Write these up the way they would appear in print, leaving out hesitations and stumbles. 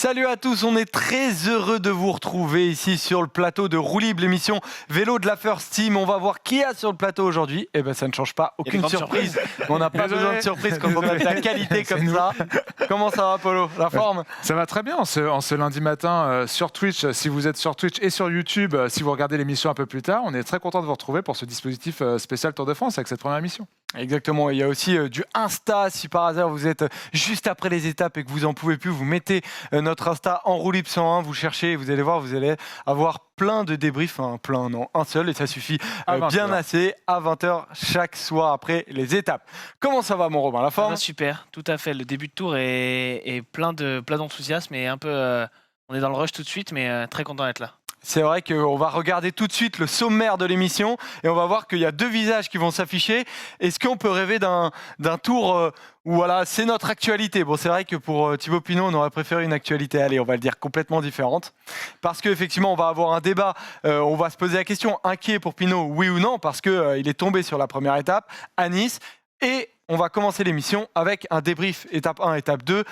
Salut à tous, on est très heureux de vous retrouver ici sur le plateau de Roue Libre, l'émission vélo de la First Team. On va voir qui a sur le plateau aujourd'hui. Eh ben ça ne change pas, aucune surprise. On n'a pas besoin de surprise quand on a de la qualité comme ça. Comment ça va, Polo? La forme? Ça va très bien en ce lundi matin sur Twitch. Si vous êtes sur Twitch et sur YouTube, si vous regardez l'émission un peu plus tard, on est très content de vous retrouver pour ce dispositif spécial Tour de France avec cette première émission. Exactement, il y a aussi du Insta. Si par hasard vous êtes juste après les étapes et que vous en pouvez plus, vous mettez notre Insta en Roue Libre 101, vous cherchez, vous allez voir, vous allez avoir plein de débriefs, un seul, et ça suffit bien assez à 20h chaque soir après les étapes. Comment ça va, mon Robin, la forme? Super, tout à fait. Le début de tour est plein d'enthousiasme et un peu, on est dans le rush tout de suite, mais très content d'être là. C'est vrai qu'on va regarder tout de suite le sommaire de l'émission et on va voir qu'il y a deux visages qui vont s'afficher. Est-ce qu'on peut rêver d'un tour où voilà, c'est notre actualité? Bon, c'est vrai que pour Thibaut Pinot, on aurait préféré une actualité, allez, on va le dire, complètement différente. Parce qu'effectivement, on va avoir un débat, on va se poser la question, inquiet pour Pinot, oui ou non, parce qu'il est tombé sur la première étape à Nice. Et on va commencer l'émission avec un débrief étape 1, étape 2.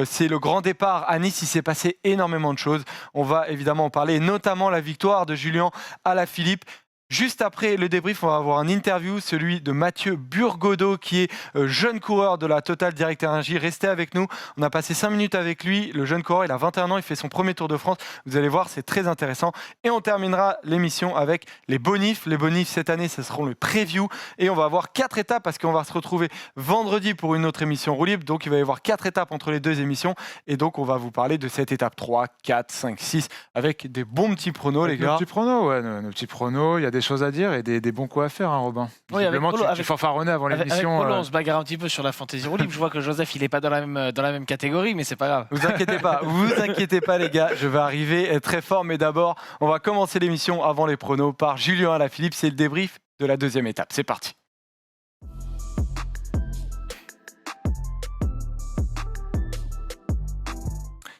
C'est le grand départ à Nice, il s'est passé énormément de choses. On va évidemment en parler, notamment la victoire de Julien Alaphilippe. Juste après le débrief, on va avoir un interview, celui de Mathieu Burgodeau, qui est jeune coureur de la Total Direct Energy. Restez avec nous, on a passé 5 minutes avec lui. Le jeune coureur, il a 21 ans, il fait son premier Tour de France. Vous allez voir, c'est très intéressant. Et on terminera l'émission avec les bonifs. Les bonifs, cette année, ce seront le preview. Et on va avoir 4 étapes, parce qu'on va se retrouver vendredi pour une autre émission Roue Libre. Donc, il va y avoir 4 étapes entre les deux émissions. Et donc, on va vous parler de cette étape 3, 4, 5, 6, avec des bons petits pronos, les gars. Nos petits pronos, ouais, nos petits pronos. Il y a des choses à dire et des bons coups à faire, hein, Robin. Oui, Visiblement, tu fanfaronnais avant l'émission. Avec Polo, on se bagarre un petit peu sur la fantaisie Roue Libre. Je vois que Joseph, il n'est pas dans la même catégorie, mais c'est pas grave. Vous inquiétez pas, les gars, je vais arriver très fort. Mais d'abord, on va commencer l'émission avant les pronos par Julien Alaphilippe. C'est le débrief de la deuxième étape. C'est parti.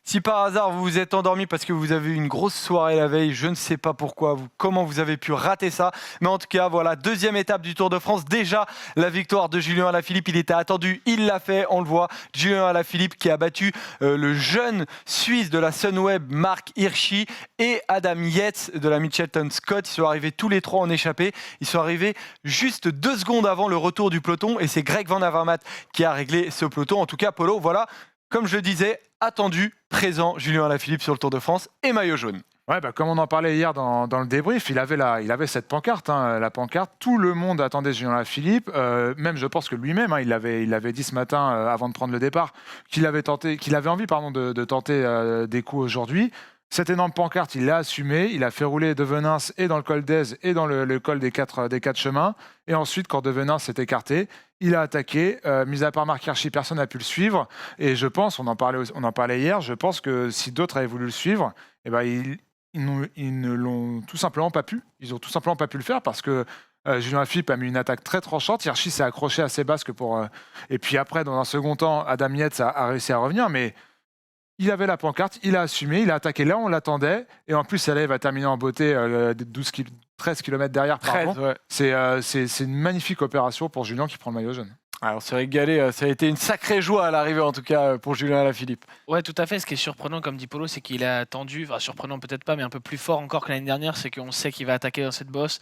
Si par hasard vous vous êtes endormi parce que vous avez eu une grosse soirée la veille, je ne sais pas pourquoi, comment vous avez pu rater ça. Mais en tout cas, voilà, deuxième étape du Tour de France. Déjà, la victoire de Julien Alaphilippe, il était attendu, il l'a fait, on le voit. Julien Alaphilippe qui a battu le jeune Suisse de la Sunweb, Marc Hirschi, et Adam Yates de la Mitchelton Scott. Ils sont arrivés tous les trois en échappée. Ils sont arrivés juste 2 secondes avant le retour du peloton. Et c'est Greg Van Avermaet qui a réglé ce peloton. En tout cas, Polo, voilà. Comme je le disais, attendu, présent, Julien Alaphilippe sur le Tour de France et maillot jaune. Ouais, comme on en parlait hier dans le débrief, il avait cette pancarte, la pancarte. Tout le monde attendait Julien Alaphilippe. Même, je pense que lui-même, il avait dit ce matin, avant de prendre le départ, qu'il avait envie, de tenter des coups aujourd'hui. Cette énorme pancarte, il l'a assumé. Il a fait rouler De Venins et dans le col d'Aise et dans le col des quatre chemins. Et ensuite, quand De Venins s'est écarté, il a attaqué. Mis à part Marc Hirschi, personne n'a pu le suivre. Et je pense, on en parlait hier, je pense que si d'autres avaient voulu le suivre, eh ben, ils ne l'ont tout simplement pas pu. Ils n'ont tout simplement pas pu le faire parce que Julien Alaphilippe a mis une attaque très tranchante. Hirschi s'est accroché à ses basques et puis après, dans un second temps, Adam Yates a réussi à revenir. Mais il avait la pancarte, il a assumé, il a attaqué là, on l'attendait. Et en plus, elle va terminer en beauté 13 km derrière. 13, ouais. C'est une magnifique opération pour Julien qui prend le maillot jaune. Alors, c'est régalé, ça a été une sacrée joie à l'arrivée, en tout cas, pour Julien Alaphilippe. Ouais, tout à fait. Ce qui est surprenant, comme dit Polo, c'est qu'il a attendu, surprenant peut-être pas, mais un peu plus fort encore que l'année dernière, c'est qu'on sait qu'il va attaquer dans cette bosse,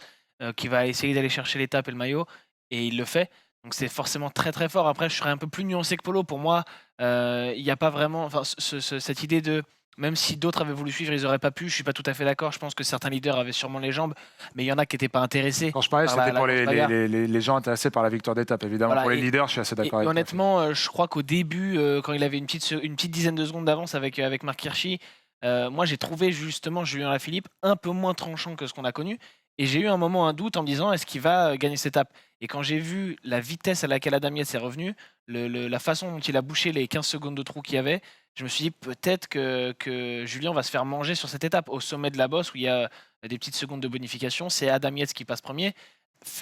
qu'il va essayer d'aller chercher l'étape et le maillot, et il le fait. Donc c'est forcément très très fort. Après, je serais un peu plus nuancé que Polo. Pour moi, il n'y a pas vraiment cette idée de... Même si d'autres avaient voulu suivre, ils n'auraient pas pu. Je ne suis pas tout à fait d'accord. Je pense que certains leaders avaient sûrement les jambes, mais il y en a qui n'étaient pas intéressés. Quand je parlais, c'était pour les gens intéressés par la victoire d'étape, évidemment. Voilà, pour les leaders, je suis assez d'accord avec toi. Honnêtement, je crois qu'au début, quand il avait une petite dizaine de secondes d'avance avec Marc Hirschi, moi j'ai trouvé justement Julien Alaphilippe un peu moins tranchant que ce qu'on a connu. Et j'ai eu un moment un doute en me disant est-ce qu'il va gagner cette étape? Et quand j'ai vu la vitesse à laquelle Adam Yates est revenu, la façon dont il a bouché les 15 secondes de trou qu'il y avait, je me suis dit peut-être que Julien va se faire manger sur cette étape. Au sommet de la bosse où il y a des petites secondes de bonification, c'est Adam Yates qui passe premier.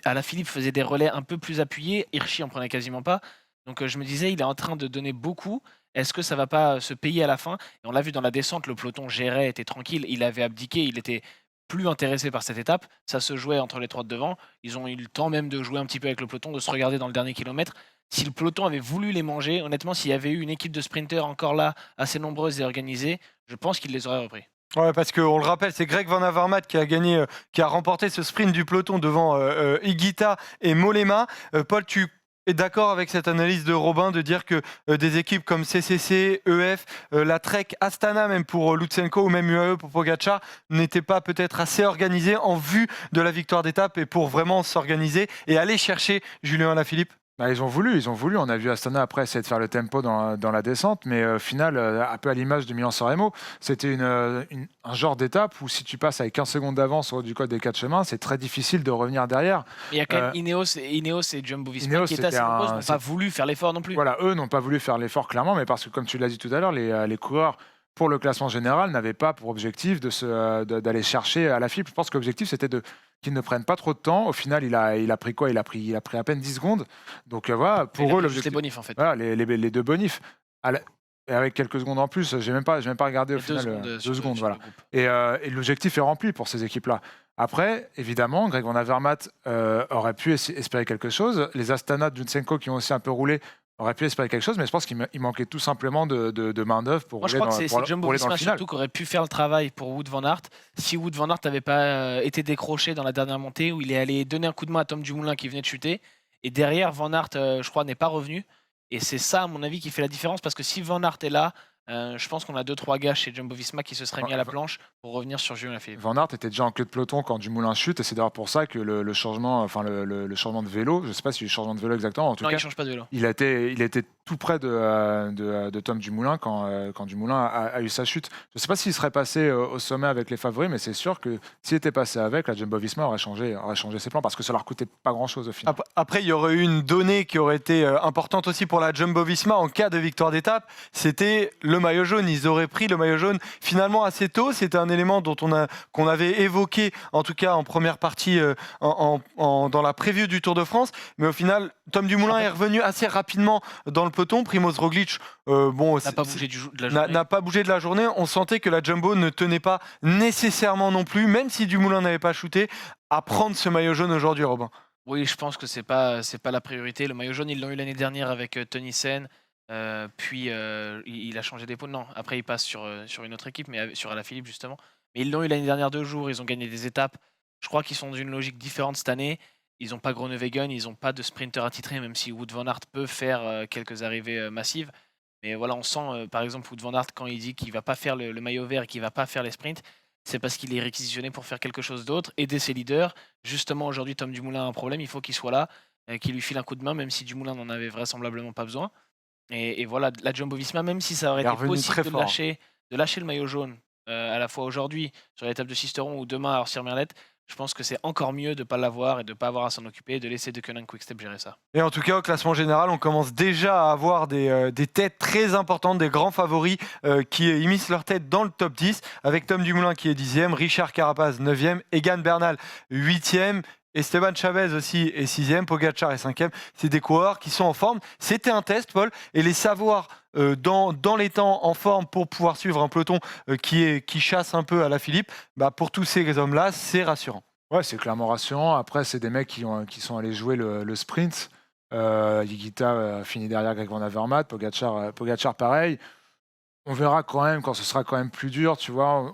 Alaphilippe faisait des relais un peu plus appuyés, Hirschi en prenait quasiment pas. Donc je me disais il est en train de donner beaucoup. Est-ce que ça va pas se payer à la fin? Et on l'a vu dans la descente, le peloton gérait, était tranquille, il avait abdiqué, il était plus intéressés par cette étape. Ça se jouait entre les trois de devant. Ils ont eu le temps même de jouer un petit peu avec le peloton, de se regarder dans le dernier kilomètre. Si le peloton avait voulu les manger, honnêtement, s'il y avait eu une équipe de sprinters encore là, assez nombreuse et organisée, je pense qu'il les aurait repris. Ouais, parce qu'on le rappelle, c'est Greg Van Avermaet qui a gagné, qui a remporté ce sprint du peloton devant Higuita et Mollema. Paul, tu es d'accord avec cette analyse de Robin de dire que des équipes comme CCC, EF, la Trek, Astana même pour Lutsenko ou même UAE pour Pogacar n'étaient pas peut-être assez organisées en vue de la victoire d'étape et pour vraiment s'organiser et aller chercher Julien Alaphilippe? Bah, ils ont voulu. On a vu Astana après essayer de faire le tempo dans la descente, mais au final, un peu à l'image de Milan-San Remo, c'était un genre d'étape où si tu passes avec 15 secondes d'avance du code des 4 chemins, c'est très difficile de revenir derrière. Il y a quand même Ineos et Jumbo-Visma qui étaient assez c'était nombreuses, n'ont pas voulu faire l'effort non plus. Voilà, eux n'ont pas voulu faire l'effort clairement, mais parce que comme tu l'as dit tout à l'heure, les coureurs pour le classement général n'avaient pas pour objectif d'aller chercher à la FIP. Je pense que l'objectif c'était qu'ils ne prennent pas trop de temps. Au final, il a pris quoi? Il a pris à peine 10 secondes. Donc voilà, pour eux l'objectif. Les bonifs en fait. Voilà, les deux bonifs. Et avec quelques secondes en plus, j'ai même pas regardé au final. 2 secondes, voilà. Et l'objectif est rempli pour ces équipes-là. Après, évidemment, Greg Van Avermaet aurait pu espérer quelque chose. Les Astana de Lutsenko qui ont aussi un peu roulé auraient pu espérer quelque chose, mais je pense qu'il manquait tout simplement de main-d'œuvre pour Moi, je rouler crois que c'est Jumbo-Visma le final. surtout qui aurait pu faire le travail pour Wout van Aert. Si Wout van Aert n'avait pas été décroché dans la dernière montée, où il est allé donner un coup de main à Tom Dumoulin qui venait de chuter, et derrière, Van Aert, je crois, n'est pas revenu. Et c'est ça, à mon avis, qui fait la différence, parce que si Van Aert est là, je pense qu'on a 2-3 gars chez Jumbo-Visma qui se seraient mis à la planche pour revenir sur Julien Alaphilippe. Van Aert était déjà en queue de peloton quand Dumoulin chute, et c'est d'ailleurs pour ça que le changement de vélo, je ne sais pas si c'est le changement de vélo exactement, en tout cas, il ne change pas de vélo. Il était tout près de Tom Dumoulin quand Dumoulin a eu sa chute. Je ne sais pas s'il serait passé au sommet avec les favoris, mais c'est sûr que s'il était passé avec, la Jumbo-Visma aurait changé ses plans parce que ça leur coûtait pas grand-chose au final. Après, il y aurait eu une donnée qui aurait été importante aussi pour la Jumbo-Visma en cas de victoire d'étape, c'était le maillot jaune. Ils auraient pris le maillot jaune finalement assez tôt. C'était un élément qu'on avait évoqué, en tout cas en première partie dans la preview du Tour de France. Mais au final, Tom Dumoulin est revenu assez rapidement dans le peloton. Primoz Roglic n'a pas bougé de la journée. N'a pas bougé de la journée. On sentait que la Jumbo ne tenait pas nécessairement non plus, même si Dumoulin n'avait pas shooté, à prendre ce maillot jaune aujourd'hui, Robin. Oui, je pense que c'est pas la priorité. Le maillot jaune, ils l'ont eu l'année dernière avec Tony Sen. Puis il a changé d'épaule. Non, après il passe sur une autre équipe, mais sur Alaphilippe justement. Mais ils l'ont eu l'année dernière 2 jours, ils ont gagné des étapes. Je crois qu'ils sont dans une logique différente cette année. Ils n'ont pas Groenewegen, ils n'ont pas de sprinter attitré, même si Wout van Aert peut faire quelques arrivées massives. Mais voilà, on sent par exemple Wout van Aert quand il dit qu'il ne va pas faire le maillot vert et qu'il ne va pas faire les sprints. C'est parce qu'il est réquisitionné pour faire quelque chose d'autre, aider ses leaders. Justement, aujourd'hui, Tom Dumoulin a un problème, il faut qu'il soit là, qu'il lui file un coup de main, même si Dumoulin n'en avait vraisemblablement pas besoin. Et voilà, la Jumbo-Visma, même si ça aurait été possible de lâcher le maillot jaune, à la fois aujourd'hui sur l'étape de Sisteron ou demain à Orsières-Merlette, je pense que c'est encore mieux de ne pas l'avoir et de ne pas avoir à s'en occuper, de laisser Deceuninck Quick-Step gérer ça. Et en tout cas, au classement général, on commence déjà à avoir des têtes très importantes, des grands favoris qui immiscent leur tête dans le top 10, avec Tom Dumoulin qui est 10e, Richard Carapaz 9e, Egan Bernal 8e, Esteban Chavez aussi est 6e, Pogacar est 5e. C'est des coureurs qui sont en forme. C'était un test, Paul, et les savoir dans les temps en forme pour pouvoir suivre un peloton qui chasse un peu Alaphilippe, pour tous ces hommes-là, c'est rassurant. Ouais, c'est clairement rassurant. Après, c'est des mecs qui sont allés jouer le sprint. Higuita finit derrière Greg Van Avermaet, Pogacar pareil. On verra quand même quand ce sera quand même plus dur, tu vois.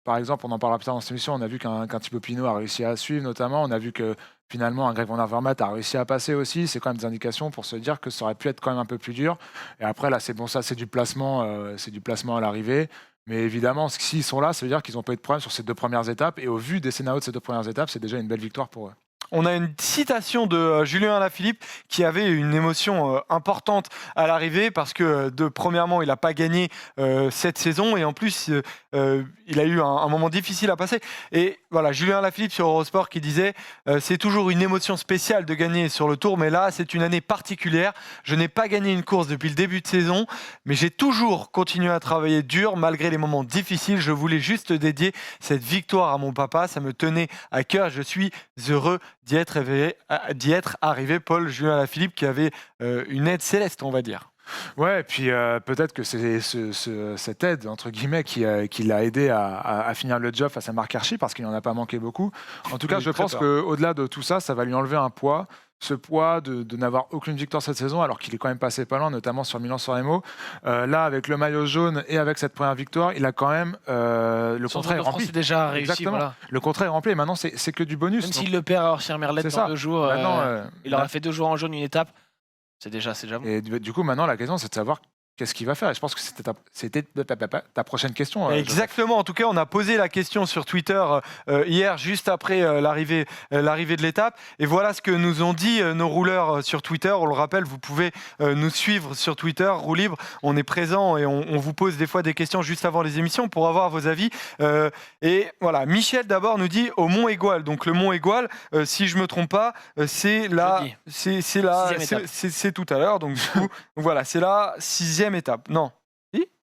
Par exemple, on en parlera plus tard dans cette émission, on a vu qu'un Thibaut Pinot a réussi à suivre notamment, on a vu que finalement un Greg Van Avermaet a réussi à passer aussi, c'est quand même des indications pour se dire que ça aurait pu être quand même un peu plus dur. Et après là, c'est bon, ça c'est du placement à l'arrivée. Mais évidemment, s'ils sont là, ça veut dire qu'ils n'ont pas eu de problème sur ces 2 premières étapes. Et au vu des scénarios de ces 2 premières étapes, c'est déjà une belle victoire pour eux. On a une citation de Julien Alaphilippe qui avait une émotion importante à l'arrivée parce que premièrement, il n'a pas gagné cette saison et en plus, il a eu un moment difficile à passer. Et voilà, Julien Alaphilippe sur Eurosport qui disait c'est toujours une émotion spéciale de gagner sur le Tour, mais là, c'est une année particulière. Je n'ai pas gagné une course depuis le début de saison, mais j'ai toujours continué à travailler dur malgré les moments difficiles. Je voulais juste dédier cette victoire à mon papa. Ça me tenait à cœur. Je suis heureux d'y être arrivé, Paul. Julien Alaphilippe qui avait une aide céleste, on va dire. Ouais, et puis peut-être que c'est cette aide, entre guillemets, qui l'a aidé à finir le job face à Marc Hirschi, parce qu'il n'en a pas manqué beaucoup. En tout cas, Oui, je très pense fort. qu'au-delà de tout ça, ça va lui enlever un poids. Ce poids de n'avoir aucune victoire cette saison, alors qu'il est quand même passé pas loin, notamment sur Milan-San Remo. Là, avec le maillot jaune et avec cette première victoire, il a quand même le Son contrat est Tour de France rempli. est déjà réussi. Exactement. Voilà. Le contrat est rempli et maintenant, c'est que du bonus. Même Donc, s'il le perd à Orsières-Merlette c'est dans ça. 2 jours, Maintenant, il aura fait 2 jours en jaune, une étape. C'est déjà bon. et du coup, maintenant, la question, c'est de savoir qu'est-ce qu'il va faire. Et je pense que c'était ta prochaine question. Joseph. Exactement. En tout cas, on a posé la question sur Twitter hier, juste après l'arrivée de l'étape. Et voilà ce que nous ont dit nos rouleurs sur Twitter. On le rappelle, vous pouvez nous suivre sur Twitter, Roue Libre. On est présent et on vous pose des fois des questions juste avant les émissions pour avoir vos avis. Et voilà, Michel d'abord nous dit au Mont Égual. Donc le Mont Égual, si je me trompe pas, c'est là, Jeudi. c'est là, Sixième étape. c'est tout à l'heure. Donc du coup, voilà, c'est la 6e étape. Non.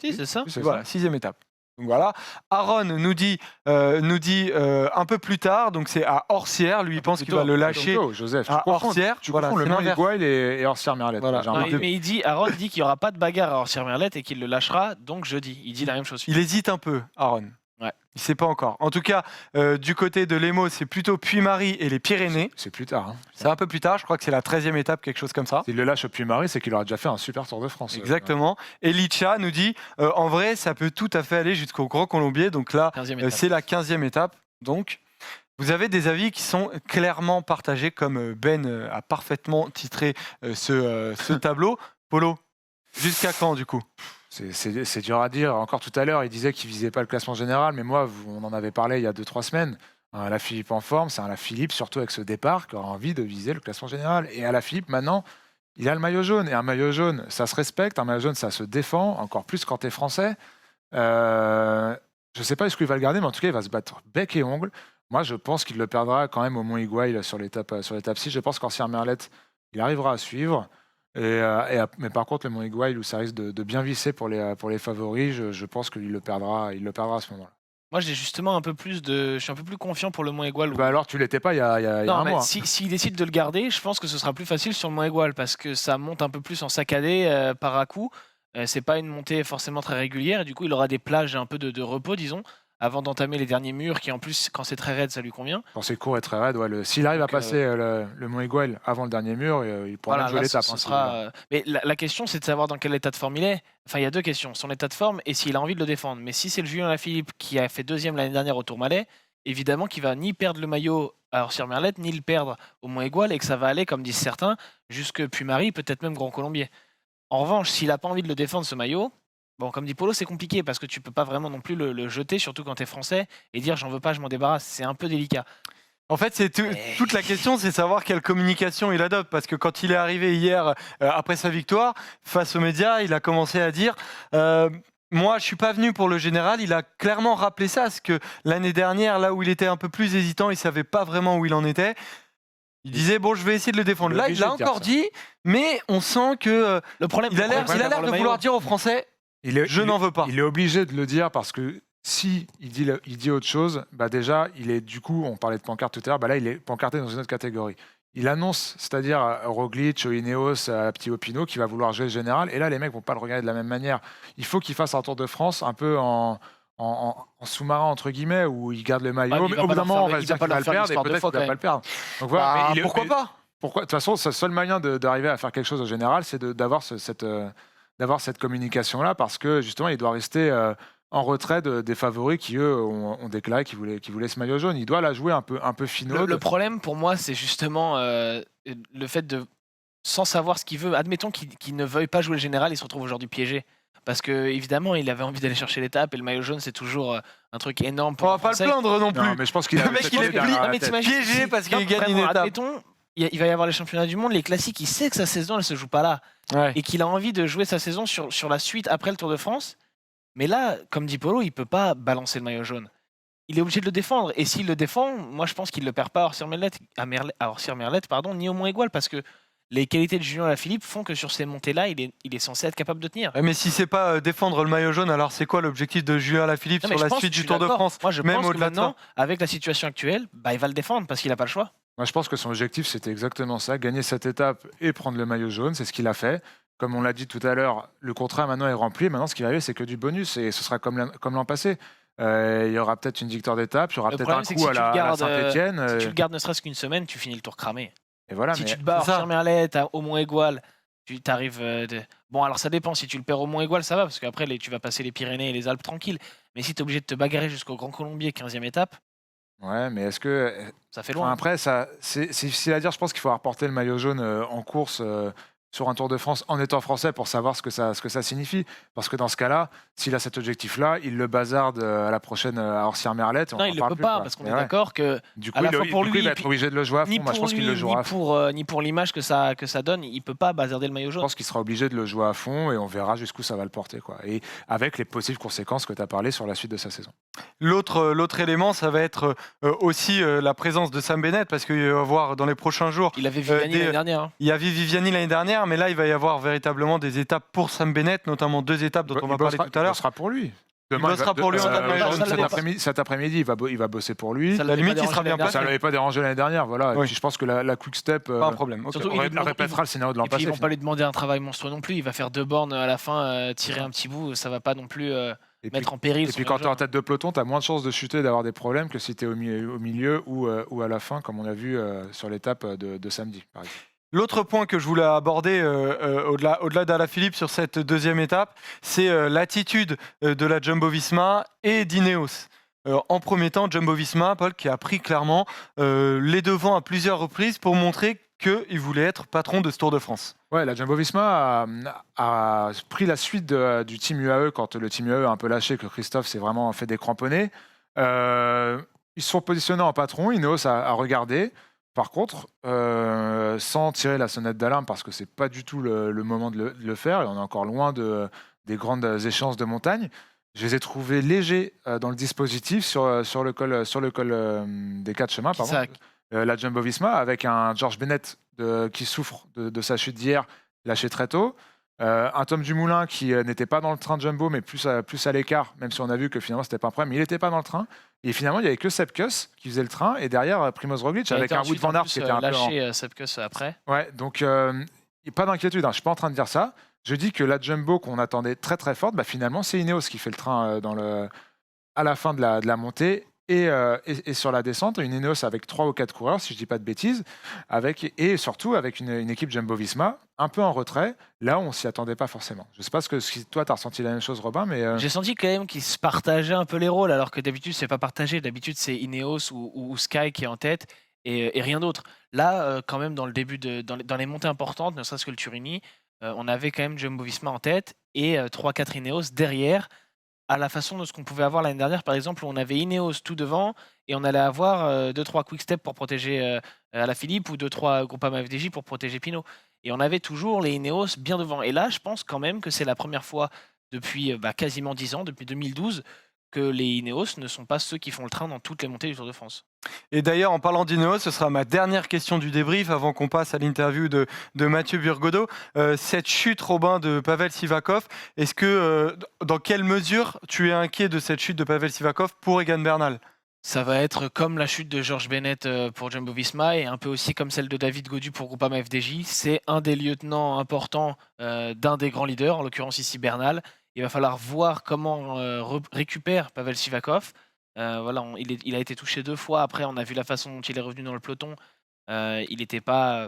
Si, c'est ça. Oui, c'est Voilà, ça. 6e étape. Donc voilà. Aaron nous dit un peu plus tard, donc c'est à Orsières. Lui, il pense qu'il va le lâcher Plutôt, Joseph, à Orsières. tu Voilà, confonds le c'est Mont l'inverse. Égual et Orsières-Merlette. Voilà. J'ai Non, remarqué. mais Aaron dit qu'il n'y aura pas de bagarre à Orsières-Merlette et qu'il le lâchera donc jeudi. Il dit la même chose. Il hésite un peu, Aaron. Ouais. Il ne sait pas encore. En tout cas, du côté de l'Emo, c'est plutôt Puy-Marie et les Pyrénées. C'est plus tard. Hein. C'est un peu plus tard, je crois que c'est la 13e étape, quelque chose comme ça. S'il le lâche au Puy-Marie, c'est qu'il aura déjà fait un super Tour de France. Exactement. Et Licha nous dit en vrai, ça peut tout à fait aller jusqu'au Grand Colombier. Donc là, 15e étape. c'est la 15e étape. Donc, vous avez des avis qui sont clairement partagés, comme Ben a parfaitement titré ce tableau. Polo, jusqu'à quand du coup? C'est dur à dire. Encore tout à l'heure, il disait qu'il visait pas le classement général, mais moi, on en avait parlé il y a 2-3 semaines. La Philippe en forme, c'est un Philippe, surtout avec ce départ, qui aura envie de viser le classement général. Et à Philippe, maintenant, il a le maillot jaune. Et un maillot jaune, ça se respecte. Un maillot jaune, ça se défend, encore plus quand tu es français. Je ne sais pas est-ce qu'il va le garder, mais en tout cas, il va se battre bec et ongle. Moi, je pense qu'il le perdra quand même au Mont Égual sur l'étape 6. Je pense qu'Orsières-Merlette, il arrivera à suivre. Mais par contre, le Mont Égual, où ça risque de bien visser pour les favoris, je pense qu'il le perdra à ce moment-là. Moi, j'ai justement je suis un peu plus confiant pour le Mont Égual. Bah alors, tu l'étais pas il y a Non, un mais mois. s'il décide de le garder, je pense que ce sera plus facile sur le Mont Égual parce que ça monte un peu plus en saccadé par à coup. C'est pas une montée forcément très régulière et du coup, il aura des plages un peu de repos, disons, avant d'entamer les derniers murs qui, en plus, quand c'est très raide, ça lui convient. Quand c'est court et très raide, s'il arrive à Donc, passer le Mont Égual avant le dernier mur, il pourra Voilà, même jouer là, l'étape. ce hein, sera, mais la question, c'est de savoir dans quel état de forme il est. Enfin, il y a deux questions. Son état de forme et s'il a envie de le défendre. Mais si c'est le Julien Lafilippe qui a fait 2e l'année dernière au Tourmalet, évidemment qu'il va ni perdre le maillot à Orsières-Merlette, ni le perdre au Mont Égual et que ça va aller, comme disent certains, jusque Puy-Marie, peut-être même Grand Colombier. En revanche, s'il n'a pas envie de le défendre, ce maillot, bon, comme dit Polo, c'est compliqué parce que tu peux pas vraiment non plus le jeter, surtout quand tu es français, et dire j'en veux pas, je m'en débarrasse. C'est un peu délicat. En fait, toute la question, c'est savoir quelle communication il adopte. Parce que quand il est arrivé hier, après sa victoire, face aux médias, il a commencé à dire moi, je suis pas venu pour le général. Il a clairement rappelé ça. Parce que l'année dernière, là où il était un peu plus hésitant, il savait pas vraiment où il en était. Il disait bon, je vais essayer de le défendre. Là, il l'a encore dit, mais on sent que Le problème, il a l'air d'avoir le de maillot, vouloir dire aux Français je n'en veux pas. Il est obligé de le dire parce que si il dit autre chose, bah déjà, il est du coup, on parlait de pancarte tout à l'heure, bah là, il est pancarté dans une autre catégorie. Il annonce, c'est-à-dire à Roglic, au Ineos, à Petit Opino, qui va vouloir jouer le général. Et là, les mecs vont pas le regarder de la même manière. Il faut qu'il fasse un Tour de France un peu en sous-marin, entre guillemets, où il garde le maillot. Ouais, mais mais il va au bout pas d'un leur moment, on faire- va il se dire va pas qu'il va leur le faire perdre et l'histoire deux peut-être fois, qu'il va quand pas le perdre. Donc voilà, Bah, mais pourquoi pas de toute façon, c'est le seul moyen d'arriver à faire quelque chose au général, c'est d'avoir cette communication-là, parce que justement, il doit rester en retrait des favoris qui, eux, ont déclaré qu'ils voulaient ce maillot jaune. Il doit la jouer un peu finaude. Le problème pour moi, c'est justement le fait de, sans savoir ce qu'il veut, admettons qu'il ne veuille pas jouer le général, il se retrouve aujourd'hui piégé. Parce que évidemment, il avait envie d'aller chercher l'étape et le maillot jaune, c'est toujours un truc énorme pour On un va pas le Français. plaindre non plus. Non, mais je pense qu'il Le a mec, il est Non, mais t'imagines, piégé parce qu'il non, gagne une vraiment, étape. Admettons, il va y avoir les championnats du monde, les classiques, il sait que sa saison, elle se joue pas là. Ouais. Et qu'il a envie de jouer sa saison sur la suite après le Tour de France. Mais là, comme dit Polo, il peut pas balancer le maillot jaune. Il est obligé de le défendre. Et s'il le défend, moi je pense qu'il le perd pas à Orsières-Merlette, ni au Mont Égual, parce que les qualités de Julien Lafilippe font que sur ces montées-là, il est censé être capable de tenir. Ouais, mais si c'est pas défendre le maillot jaune, alors c'est quoi l'objectif de Julien Lafilippe Non, mais sur je la pense- suite je du suis Tour de d'accord. France? Moi, je Même pense que au-delà de maintenant, avec la situation actuelle, il va le défendre parce qu'il n'a pas le choix. Moi, je pense que son objectif, c'était exactement ça, gagner cette étape et prendre le maillot jaune. C'est ce qu'il a fait. comme on l'a dit tout à l'heure, le contrat maintenant est rempli. Maintenant, ce qui va arriver, c'est que du bonus et ce sera comme l'an passé. Il y aura peut-être une victoire d'étape, il y aura Le peut-être un problème, c'est coup que à la Saint-Etienne. si tu le gardes ne serait-ce qu'une semaine, tu finis le tour cramé. Et voilà, Si mais tu te bats c'est ça. Orsières Merlet au Mont-Égual, tu t'arrives. Bon, alors ça dépend. Si tu le perds au Mont-Égual, ça va, parce qu'après, tu vas passer les Pyrénées et les Alpes tranquilles. Mais si tu es obligé de te bagarrer jusqu'au Grand Colombier, 15e étape, ouais, mais est-ce que ça fait enfin, loin. après, c'est difficile à dire. Je pense qu'il faut reporter le maillot jaune en course sur un Tour de France en étant français pour savoir ce que ça signifie. Parce que dans ce cas-là, s'il a cet objectif-là, il le bazarde à la prochaine à Orsières-Merlette. Non, il ne le peut pas, parce qu'on est d'accord que Du à coup, la fois pour du coup, lui, il va et être puis obligé de le jouer à fond. ni Moi, je pour pense qu'il lui, le jouera à fond. ni pour l'image que ça donne, il peut pas bazarder le maillot Je jaune. pense qu'il sera obligé de le jouer à fond et on verra jusqu'où ça va le porter. Quoi. Et avec les possibles conséquences que tu as parlé sur la suite de sa saison. L'autre élément, ça va être aussi la présence de Sam Bennett, parce qu'il va y avoir dans les prochains jours. Il avait Viviani l'année dernière. Hein. Il y avait Viviani l'année dernière, mais là, il va y avoir véritablement des étapes pour Sam Bennett, notamment 2 étapes dont on va parler tout à l'heure. Ce sera pour lui. bossera pour lui en cet après-midi, il va bosser pour lui. Ça La l'avait limite, pas il sera bien dérangé placé. Ça ne l'avait pas dérangé l'année dernière. Voilà. Oui. Et puis, je pense que la Quick Step Pas un problème. ok. Surtout, répétera le scénario de l'an Et puis passé. ils vont pas lui demander un travail monstrueux non plus. Il va faire 2 bornes à la fin, tirer un petit bout. Ça va pas non plus Et puis, mettre en péril. et puis quand tu es en tête de peloton, tu as moins de chances de chuter, d'avoir des problèmes que si tu es au milieu ou à la fin, comme on a vu sur l'étape de samedi, par exemple. L'autre point que je voulais aborder au-delà d'Alaphilippe sur cette 2e étape, c'est l'attitude de la Jumbo-Visma et d'Ineos. En premier temps, Jumbo-Visma, Paul, qui a pris clairement les devants à plusieurs reprises pour montrer qu'il voulait être patron de ce Tour de France. Ouais, la Jumbo-Visma a pris la suite du Team UAE quand le Team UAE a un peu lâché, que Christophe s'est vraiment fait décramponner. Ils se sont positionnés en patron, Ineos a regardé. Par contre, sans tirer la sonnette d'alarme, parce que c'est pas du tout le moment de le faire, et on est encore loin des grandes échéances de montagne, je les ai trouvés légers dans le dispositif sur le col des 4 chemins. Pardon. La Jumbo-Visma, avec un George Bennett qui souffre de sa chute d'hier, lâché très tôt. Un Tom Dumoulin qui n'était pas dans le train de Jumbo, mais plus à l'écart, même si on a vu que finalement, c'était pas un problème. Mais il n'était pas dans le train. Et finalement, il n'y avait que Sepp Kuss qui faisait le train. Et derrière, Primoz Roglic, avec un Wout van Aert qui était un peu lâché Sepp Kuss après. Ouais, donc pas d'inquiétude. Hein, je suis pas en train de dire ça. Je dis que la Jumbo qu'on attendait très très forte, finalement, c'est Ineos qui fait le train à la fin de la montée. Et sur la descente, une Ineos avec 3 ou 4 coureurs, si je ne dis pas de bêtises, et surtout avec une équipe Jumbo-Visma un peu en retrait, là où on ne s'y attendait pas forcément. Je ne sais pas si toi, tu as ressenti la même chose, Robin, mais... J'ai senti quand même qu'ils se partageaient un peu les rôles, alors que d'habitude, c'est pas partagé. D'habitude, c'est Ineos ou Sky qui est en tête et rien d'autre. Là, quand même, dans le début, dans les montées importantes, ne serait-ce que le Turini, on avait quand même Jumbo-Visma en tête et 3-4 Ineos derrière, à la façon de ce qu'on pouvait avoir l'année dernière, par exemple, où on avait Ineos tout devant et on allait avoir 2-3 quick-step pour protéger Alaphilippe ou 2-3 Groupama FDJ pour protéger Pinot. Et on avait toujours les Ineos bien devant. Et là, je pense quand même que c'est la première fois depuis quasiment 10 ans, depuis 2012, que les Ineos ne sont pas ceux qui font le train dans toutes les montées du Tour de France. Et d'ailleurs, en parlant d'Ineos, ce sera ma dernière question du débrief avant qu'on passe à l'interview de Mathieu Burgodeau. Cette chute, Robin, de Pavel Sivakov, est-ce que, dans quelle mesure tu es inquiet de cette chute de Pavel Sivakov pour Egan Bernal ? Ça va être comme la chute de George Bennett pour Jumbo-Visma et un peu aussi comme celle de David Gaudu pour Groupama FDJ. C'est un des lieutenants importants d'un des grands leaders, en l'occurrence ici Bernal. Il va falloir voir comment récupère Pavel Sivakov. Voilà, il a été touché 2 fois. Après, on a vu la façon dont il est revenu dans le peloton. Il n'était pas...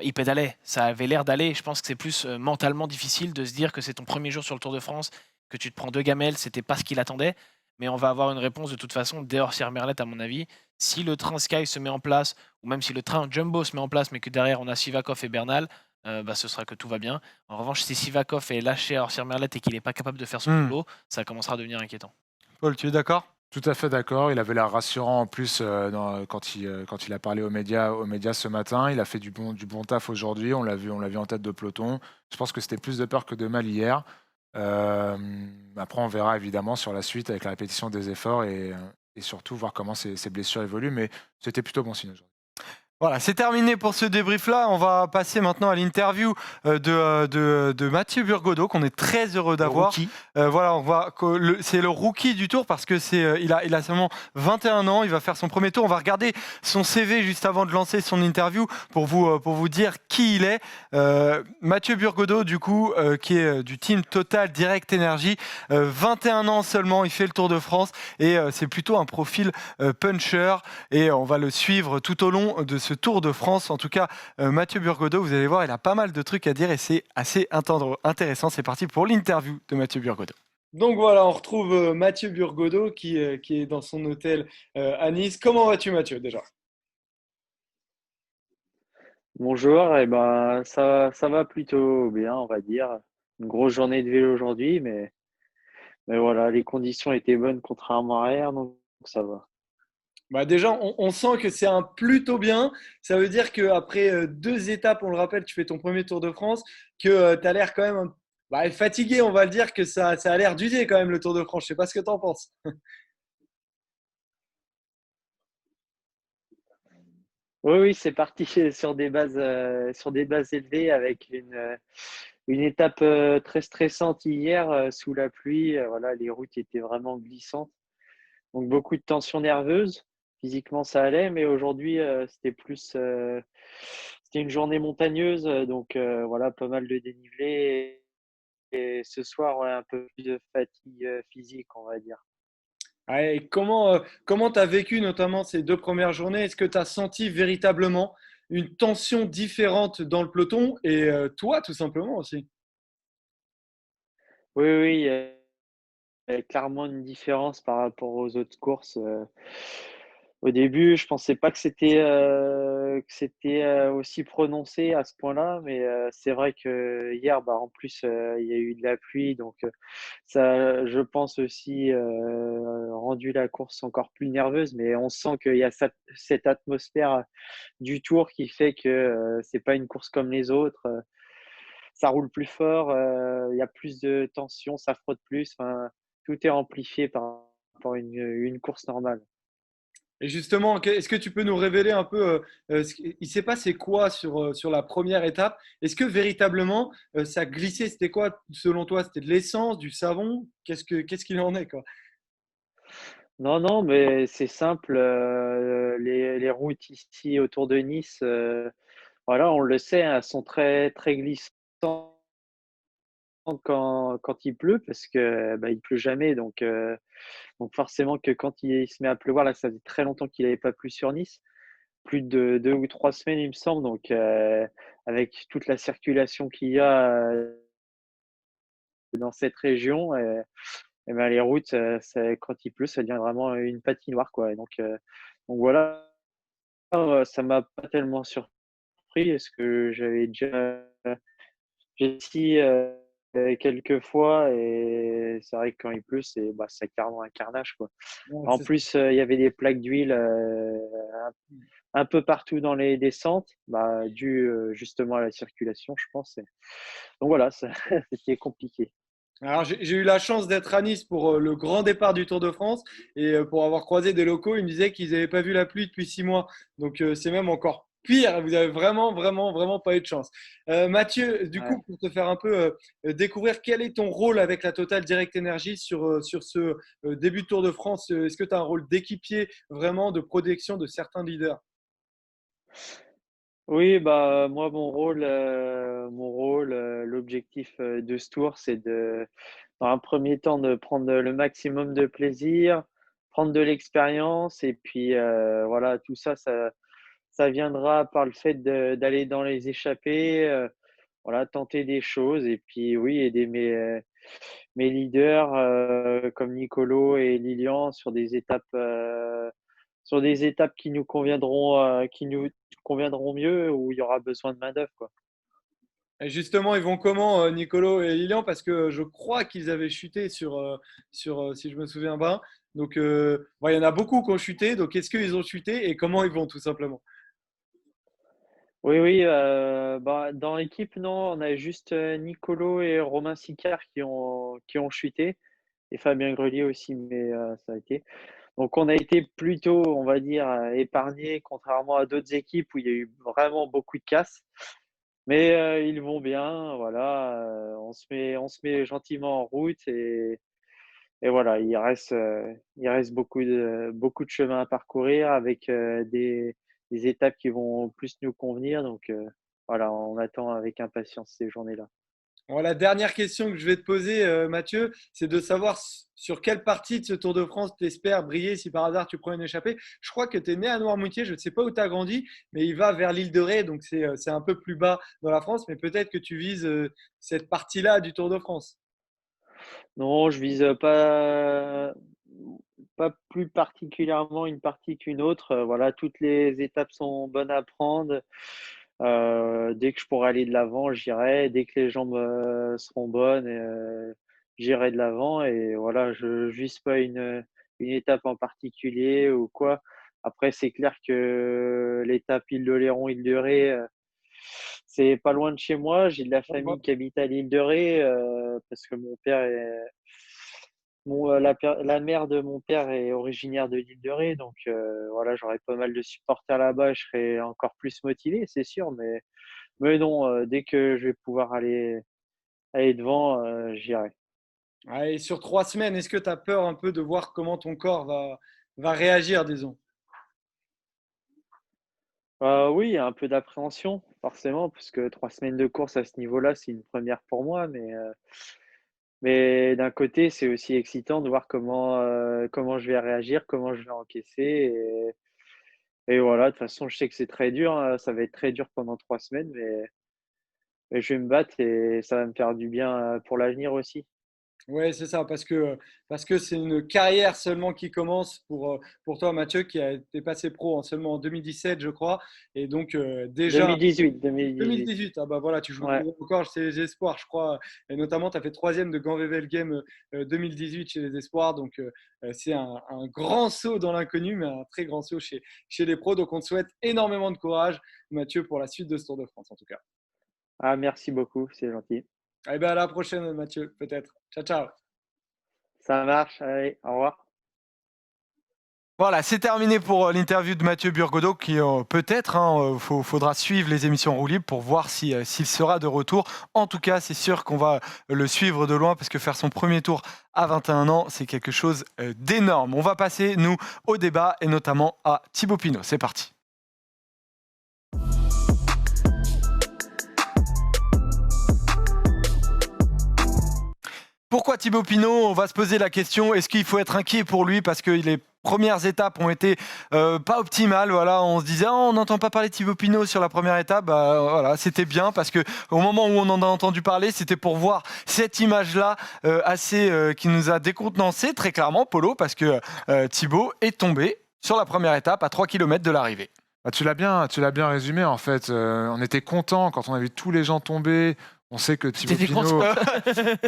Il pédalait. Ça avait l'air d'aller. Je pense que c'est plus mentalement difficile de se dire que c'est ton premier jour sur le Tour de France, que tu te prends 2 gamelles. C'était pas ce qu'il attendait. Mais on va avoir une réponse de toute façon dès Orsières-Merlet, à mon avis. Si le train Sky se met en place, ou même si le train Jumbo se met en place, mais que derrière on a Sivakov et Bernal, ce sera que tout va bien. En revanche, si Sivakov est lâché à Orsières-Merlet et qu'il n'est pas capable de faire son boulot, ça commencera à devenir inquiétant. Paul, tu es d'accord ? Tout à fait d'accord. Il avait l'air rassurant en plus quand il a parlé aux médias ce matin. Il a fait du bon taf aujourd'hui. On l'a vu en tête de peloton. Je pense que c'était plus de peur que de mal hier. Après, on verra évidemment sur la suite avec la répétition des efforts et surtout voir comment ces blessures évoluent. Mais c'était plutôt bon signe aujourd'hui. Voilà, c'est terminé pour ce débrief-là. On va passer maintenant à l'interview de Mathieu Burgodeau, qu'on est très heureux Le d'avoir. rookie. Voilà, on voit que c'est le rookie du tour parce que il a seulement 21 ans. Il va faire son premier tour. On va regarder son CV juste avant de lancer son interview pour vous dire qui il est. Mathieu Burgodeau, du coup, qui est du team Total Direct Energy. 21 ans seulement, il fait le Tour de France et c'est plutôt un profil puncher. Et on va le suivre tout au long de ce Tour de France. En tout cas, Mathieu Burgodeau, vous allez voir, il a pas mal de trucs à dire et c'est assez intéressant. C'est parti pour l'interview de Mathieu Burgodeau. Donc voilà, on retrouve Mathieu Burgodeau qui est dans son hôtel à Nice. Comment vas-tu, Mathieu, déjà? Bonjour, et ben ça va plutôt bien, on va dire. Une grosse journée de vélo aujourd'hui, mais voilà, les conditions étaient bonnes contrairement à hier, donc ça va. Bah déjà, on sent que c'est un plutôt bien. Ça veut dire qu'après 2 étapes, on le rappelle, tu fais ton premier Tour de France, que tu as l'air quand même fatigué, on va le dire, que ça a l'air d'user quand même le Tour de France. Je sais pas ce que tu en penses. Oui, oui, c'est parti sur des bases élevées avec une étape très stressante hier sous la pluie. Voilà, les routes étaient vraiment glissantes, donc beaucoup de tension nerveuse. Physiquement, ça allait, mais aujourd'hui, c'était une journée montagneuse, donc voilà, pas mal de dénivelé. Et ce soir, ouais, un peu plus de fatigue physique, on va dire. Ouais, et comment tu as vécu notamment ces 2 premières journées? Est-ce que tu as senti véritablement une tension différente dans le peloton et toi, tout simplement aussi? Oui, oui, il y a clairement une différence par rapport aux autres courses. Au début, je pensais pas que c'était aussi prononcé à ce point-là, mais c'est vrai que hier, bah, en plus, il y a eu de la pluie, donc ça, je pense aussi, rendu la course encore plus nerveuse. Mais on sent qu'il y a cette atmosphère du Tour qui fait que c'est pas une course comme les autres. Ça roule plus fort, il y a plus de tension, ça frotte plus. Enfin, tout est amplifié par rapport à une course normale. Et justement, est-ce que tu peux nous révéler un peu, il s'est passé quoi sur la première étape? Est-ce que véritablement ça glissait? C'était quoi selon toi? C'était de l'essence, du savon? Qu'est-ce qu'il en est, quoi? Non, non, mais c'est simple, les routes ici autour de Nice, voilà, on le sait, hein, elles sont très, très glissantes quand il pleut parce que, bah, il pleut jamais, donc forcément que quand il se met à pleuvoir, là, ça faisait très longtemps qu'il n'avait pas plu sur Nice, plus de 2 ou 3 semaines, il me semble, donc avec toute la circulation qu'il y a, dans cette région, et ben, les routes, quand il pleut, ça devient vraiment une patinoire, quoi, donc voilà, ça m'a pas tellement surpris parce que j'avais déjà j'ai essayé, quelques fois et c'est vrai que quand il pleut, c'est carrément un carnage, quoi. Ouais, En plus, il y avait des plaques d'huile, un peu partout dans les descentes, bah, dû, justement à la circulation, je pense, donc voilà, ça c'était compliqué. Alors, j'ai eu la chance d'être à Nice pour le grand départ du Tour de France et pour avoir croisé des locaux, ils me disaient qu'ils n'avaient pas vu la pluie depuis 6 mois. Donc, c'est même encore pire. Vous avez vraiment, vraiment, vraiment pas eu de chance. Mathieu, du Ouais. coup, pour te faire un peu découvrir quel est ton rôle avec la Total Direct Energy sur ce début de Tour de France, est-ce que tu as un rôle d'équipier vraiment de protection de certains leaders? Oui, bah, moi, l'objectif, de ce tour, c'est dans un premier temps, de prendre le maximum de plaisir, prendre de l'expérience et puis, voilà, tout ça, ça viendra par le fait d'aller dans les échappées, voilà, tenter des choses et puis, oui, aider mes leaders, comme Nicolo et Lilian sur des étapes qui nous conviendront mieux, où il y aura besoin de main-d'œuvre, quoi. Et justement, ils vont comment, Nicolo et Lilian? Parce que je crois qu'ils avaient chuté si je me souviens bien. Donc, bon, il y en a beaucoup qui ont chuté. Donc, est-ce qu'ils ont chuté et comment ils vont, tout simplement? Oui, oui, bah, dans l'équipe, non, on a juste, Nicolo et Romain Sicard qui ont chuté et Fabien Grelier aussi, mais ça a été. Donc on a été plutôt, on va dire, épargnés, contrairement à d'autres équipes où il y a eu vraiment beaucoup de casses. Mais ils vont bien, voilà, on se met gentiment en route et voilà, il reste beaucoup de chemin à parcourir avec des étapes qui vont plus nous convenir. Donc voilà, on attend avec impatience ces journées-là. Bon, la dernière question que je vais te poser, Mathieu, c'est de savoir sur quelle partie de ce Tour de France tu espères briller si par hasard tu prends une échappée. Je crois que tu es né à Noirmoutier, je ne sais pas où tu as grandi, mais il va vers l'île de Ré, donc c'est un peu plus bas dans la France, mais peut-être que tu vises cette partie-là du Tour de France. Non, je vise pas plus particulièrement une partie qu'une autre. Voilà, toutes les étapes sont bonnes à prendre. Dès que je pourrai aller de l'avant, j'irai. Dès que les jambes seront bonnes, j'irai de l'avant. Et voilà, je vise pas une étape en particulier ou quoi. Après, c'est clair que l'étape Île-de-Léron, Île-de-Ré, c'est pas loin de chez moi. J'ai de la famille qui habite à l'île de Ré parce que mon père est la mère de mon père est originaire de l'île de Ré, donc voilà, j'aurais pas mal de supporters là-bas, je serais encore plus motivé, c'est sûr, mais non, dès que je vais pouvoir aller devant, j'irai. Et sur 3 semaines, est-ce que tu as peur un peu de voir comment ton corps va réagir, disons? Oui, il y a un peu d'appréhension, forcément, parce que 3 semaines de course à ce niveau-là, c'est une première pour moi, mais d'un côté, c'est aussi excitant de voir comment je vais réagir, comment je vais encaisser et voilà, de toute façon, je sais que c'est très dur, hein, ça va être très dur pendant 3 semaines, mais je vais me battre et ça va me faire du bien, pour l'avenir aussi. Oui, c'est ça, parce que c'est une carrière seulement qui commence pour toi, Mathieu, qui a été passé pro seulement en 2017, je crois. Et donc, déjà, 2018. 2018, ah bah voilà, tu joues Ouais. toujours encore chez les Espoirs, je crois. Et notamment, tu as fait troisième de Ganvevel Game 2018 chez les Espoirs. Donc, c'est un grand saut dans l'inconnu, mais un très grand saut chez les pros. Donc, on te souhaite énormément de courage, Mathieu, pour la suite de ce Tour de France, en tout cas. Ah, merci beaucoup, c'est gentil. Eh bien, à la prochaine, Mathieu, peut-être. Ciao, ciao. Ça marche, allez, au revoir. Voilà, c'est terminé pour l'interview de Mathieu Burgodeau qui peut-être, faudra suivre les émissions Roue Libre pour voir s'il sera de retour. En tout cas, c'est sûr qu'on va le suivre de loin parce que faire son premier tour à 21 ans, c'est quelque chose d'énorme. On va passer, nous, au débat et notamment à Thibaut Pinot. C'est parti. Pourquoi Thibaut Pinot? On va se poser la question, est-ce qu'il faut être inquiet pour lui parce que les premières étapes ont été pas optimales. Voilà, on se disait on n'entend pas parler de Thibaut Pinot sur la première étape. Voilà, c'était bien parce que au moment où on en a entendu parler, c'était pour voir cette image-là qui nous a décontenancé très clairement, Polo, parce que Thibaut est tombé sur la première étape à 3 km de l'arrivée. Tu l'as bien résumé en fait. On était content quand on a vu tous les gens tomber. On sait que Thibaut Pinot.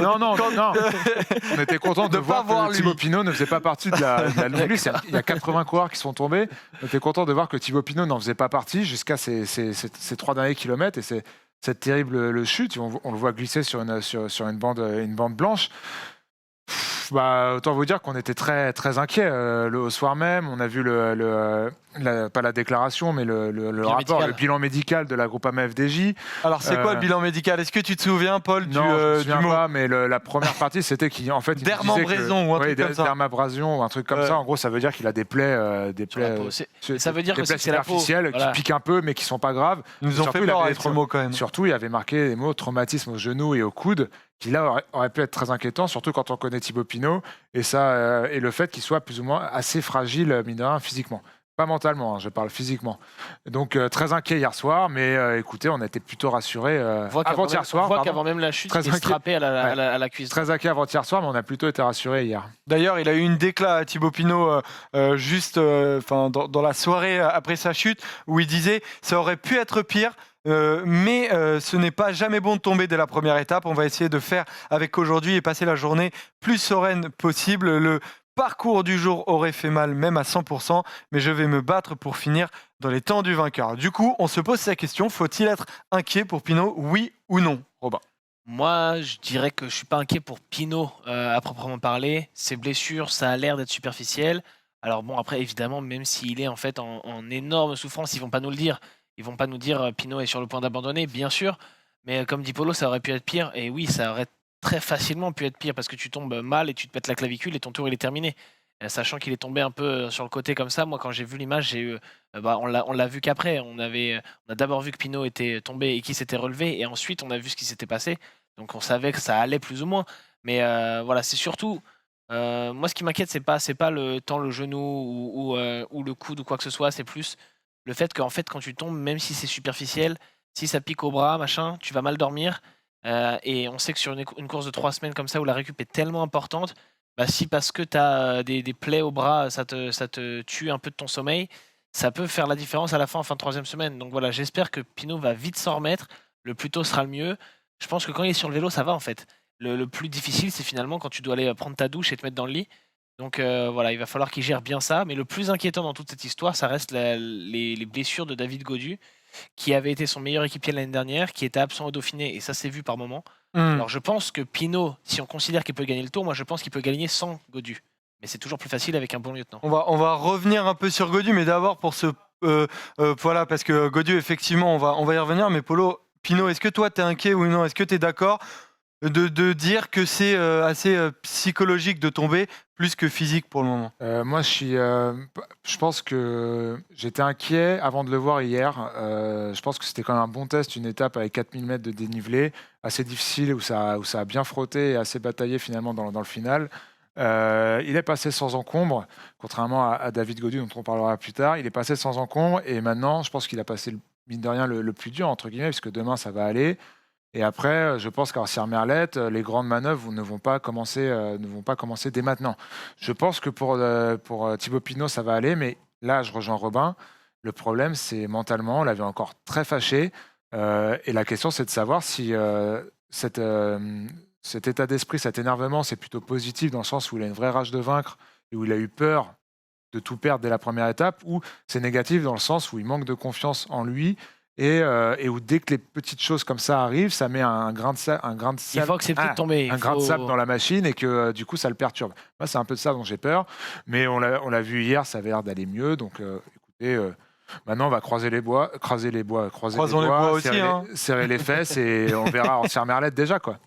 Non. On était content de voir que Thibaut Pinot ne faisait pas partie de la longue liste. Il y a 80 coureurs qui sont tombés. On était content de voir que Thibaut Pinot n'en faisait pas partie jusqu'à ces 3 derniers kilomètres et cette terrible chute. On le voit glisser sur une bande blanche. Autant vous dire qu'on était très, très inquiets. Au soir même, on a vu pas la déclaration, mais le rapport, le bilan médical de la Groupama FDJ. Alors, c'est quoi le bilan médical? Est-ce que tu te souviens, Paul, non, je me souviens pas, mais la première partie, c'était qu'en fait, dermabrasion ou un truc comme ça. Dermabrasion ou un truc comme ça. En gros, ça veut dire qu'il a des plaies ça veut dire que superficielles qui piquent un peu, mais qui sont pas graves. Ils nous ont fait peur avec ce mot quand même. Surtout, il avait marqué les mots traumatisme au genou et au coude, qui là aurait pu être très inquiétant, surtout quand on connaît Thibaut Pinot et le fait qu'il soit plus ou moins assez fragile, mine de rien, physiquement. Pas mentalement, je parle physiquement. Donc très inquiet hier soir, mais écoutez, on a été plutôt rassurés avant-hier soir. On voit qu'avant même la chute, il se frappait à la cuisse. Très inquiet avant-hier soir, mais on a plutôt été rassurés hier. D'ailleurs, il a eu une déclat à Thibaut Pinot juste dans la soirée après sa chute, où il disait « ça aurait pu être pire ». Mais ce n'est pas jamais bon de tomber dès la première étape. On va essayer de faire avec aujourd'hui et passer la journée plus sereine possible. Le parcours du jour aurait fait mal même à 100%, mais je vais me battre pour finir dans les temps du vainqueur. Du coup, on se pose cette question, faut-il être inquiet pour Pinot, oui ou non, Robin? Moi, je dirais que je suis pas inquiet pour Pinot à proprement parler. Ses blessures, ça a l'air d'être superficiel. Alors bon, après, évidemment, même s'il est en fait en énorme souffrance, ils vont pas nous le dire. Ils vont pas nous dire Pinot est sur le point d'abandonner, bien sûr. Mais comme dit Polo, ça aurait pu être pire. Et oui, ça aurait très facilement pu être pire parce que tu tombes mal et tu te pètes la clavicule et ton tour il est terminé. Sachant qu'il est tombé un peu sur le côté comme ça, moi quand j'ai vu l'image, j'ai eu, on l'a vu qu'après. On a d'abord vu que Pinot était tombé et qu'il s'était relevé, et ensuite on a vu ce qui s'était passé. Donc on savait que ça allait plus ou moins. Mais voilà, c'est surtout moi, ce qui m'inquiète, c'est pas le genou ou le coude ou quoi que ce soit, c'est plus le fait qu'en fait, quand tu tombes, même si c'est superficiel, si ça pique au bras, machin, tu vas mal dormir. Et on sait que sur une course de 3 semaines comme ça, où la récup est tellement importante, bah, si parce que tu as des plaies au bras, ça te tue un peu de ton sommeil, ça peut faire la différence à la fin, en fin de 3e semaine. Donc voilà, j'espère que Pinot va vite s'en remettre. Le plus tôt sera le mieux. Je pense que quand il est sur le vélo, ça va en fait. Le plus difficile, c'est finalement quand tu dois aller prendre ta douche et te mettre dans le lit. Donc voilà, il va falloir qu'il gère bien ça. Mais le plus inquiétant dans toute cette histoire, ça reste les blessures de David Gaudu, qui avait été son meilleur équipier l'année dernière, qui était absent au Dauphiné, et ça s'est vu par moment. Alors je pense que Pinot, si on considère qu'il peut gagner le Tour, moi je pense qu'il peut gagner sans Gaudu. Mais c'est toujours plus facile avec un bon lieutenant. On va revenir un peu sur Gaudu, mais d'abord pour voilà, parce que Gaudu, effectivement, on va y revenir. Mais Polo, Pinot, est-ce que toi, tu es inquiet ou non? Est-ce que tu es d'accord de dire que c'est assez psychologique de tomber plus que physique pour le moment? Moi, je pense que j'étais inquiet avant de le voir hier. Je pense que c'était quand même un bon test, une étape avec 4000 mètres de dénivelé, assez difficile, où ça a bien frotté et assez bataillé finalement dans le final. Il est passé sans encombre, contrairement à David Gaudu, dont on parlera plus tard. Il est passé sans encombre, et maintenant, je pense qu'il a passé, mine de rien, le plus dur, entre guillemets, puisque demain, ça va aller. Et après, je pense qu'à Sierre-Merlette, les grandes manœuvres ne vont pas commencer dès maintenant. Je pense que pour Thibaut Pinot, ça va aller, mais là, je rejoins Robin. Le problème, c'est mentalement, on l'avait encore très fâché. Et la question, c'est de savoir si cet état d'esprit, cet énervement, c'est plutôt positif dans le sens où il a une vraie rage de vaincre et où il a eu peur de tout perdre dès la première étape, ou c'est négatif dans le sens où il manque de confiance en lui. Et où dès que les petites choses comme ça arrivent, ça met un grain de sable, Il faut accepter de tomber. grain de sable dans la machine, et que du coup ça le perturbe. Moi, c'est un peu de ça dont j'ai peur, mais on l'a vu hier, ça avait l'air d'aller mieux. Donc écoutez, maintenant on va croiser les bois, Croisons les bois aussi, serrer les fesses, et on verra en Sierre-Merlette déjà, quoi.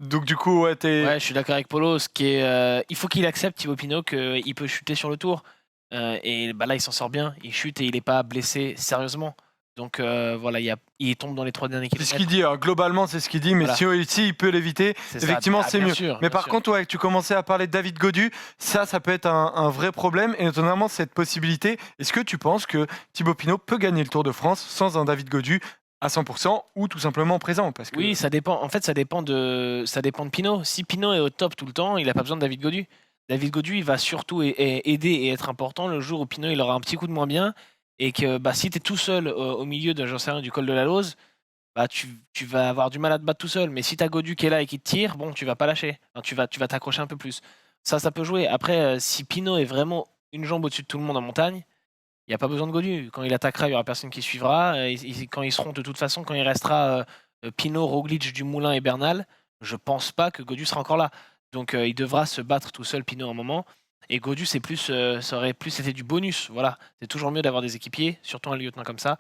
Donc du coup, Ouais, je suis d'accord avec Polo. Il faut qu'il accepte, Thibaut Pinot, qu'il peut chuter sur le Tour. Et bah là, il s'en sort bien. Il chute et il n'est pas blessé sérieusement. Donc voilà, il tombe dans les 3 derniers c'est kilomètres. ce qu'il dit, globalement c'est ce qu'il dit, mais Voilà. si il peut l'éviter, C'est ça. effectivement Ah, c'est bien mieux. sûr, Mais bien par sûr. contre, ouais, tu commençais à parler de David Gaudu, ça peut être un vrai problème, et notamment cette possibilité. Est-ce que tu penses que Thibaut Pinot peut gagner le Tour de France sans un David Gaudu à 100% ou tout simplement présent? Parce que... Oui, ça dépend. En fait, ça dépend de Pinot. Si Pinot est au top tout le temps, il n'a pas besoin de David Gaudu. David Gaudu, il va surtout aider et être important le jour où Pinot il aura un petit coup de moins bien, et que si tu es tout seul au milieu de, j'en sais rien, du col de la Lose, tu vas avoir du mal à te battre tout seul. Mais si tu as Gaudu qui est là et qui te tire, bon, tu vas pas lâcher. Enfin, tu vas t'accrocher un peu plus. Ça peut jouer. Après, si Pinot est vraiment une jambe au-dessus de tout le monde en montagne, il n'y a pas besoin de Gaudu. Quand il attaquera, il n'y aura personne qui suivra. Quand ils seront, de toute façon, quand il restera Pinot, Roglic, Dumoulin et Bernal, je pense pas que Gaudu sera encore là. Donc il devra se battre tout seul, Pinot, un moment. Et Gaudu, ça aurait plus été du bonus. Voilà. C'est toujours mieux d'avoir des équipiers, surtout un lieutenant comme ça.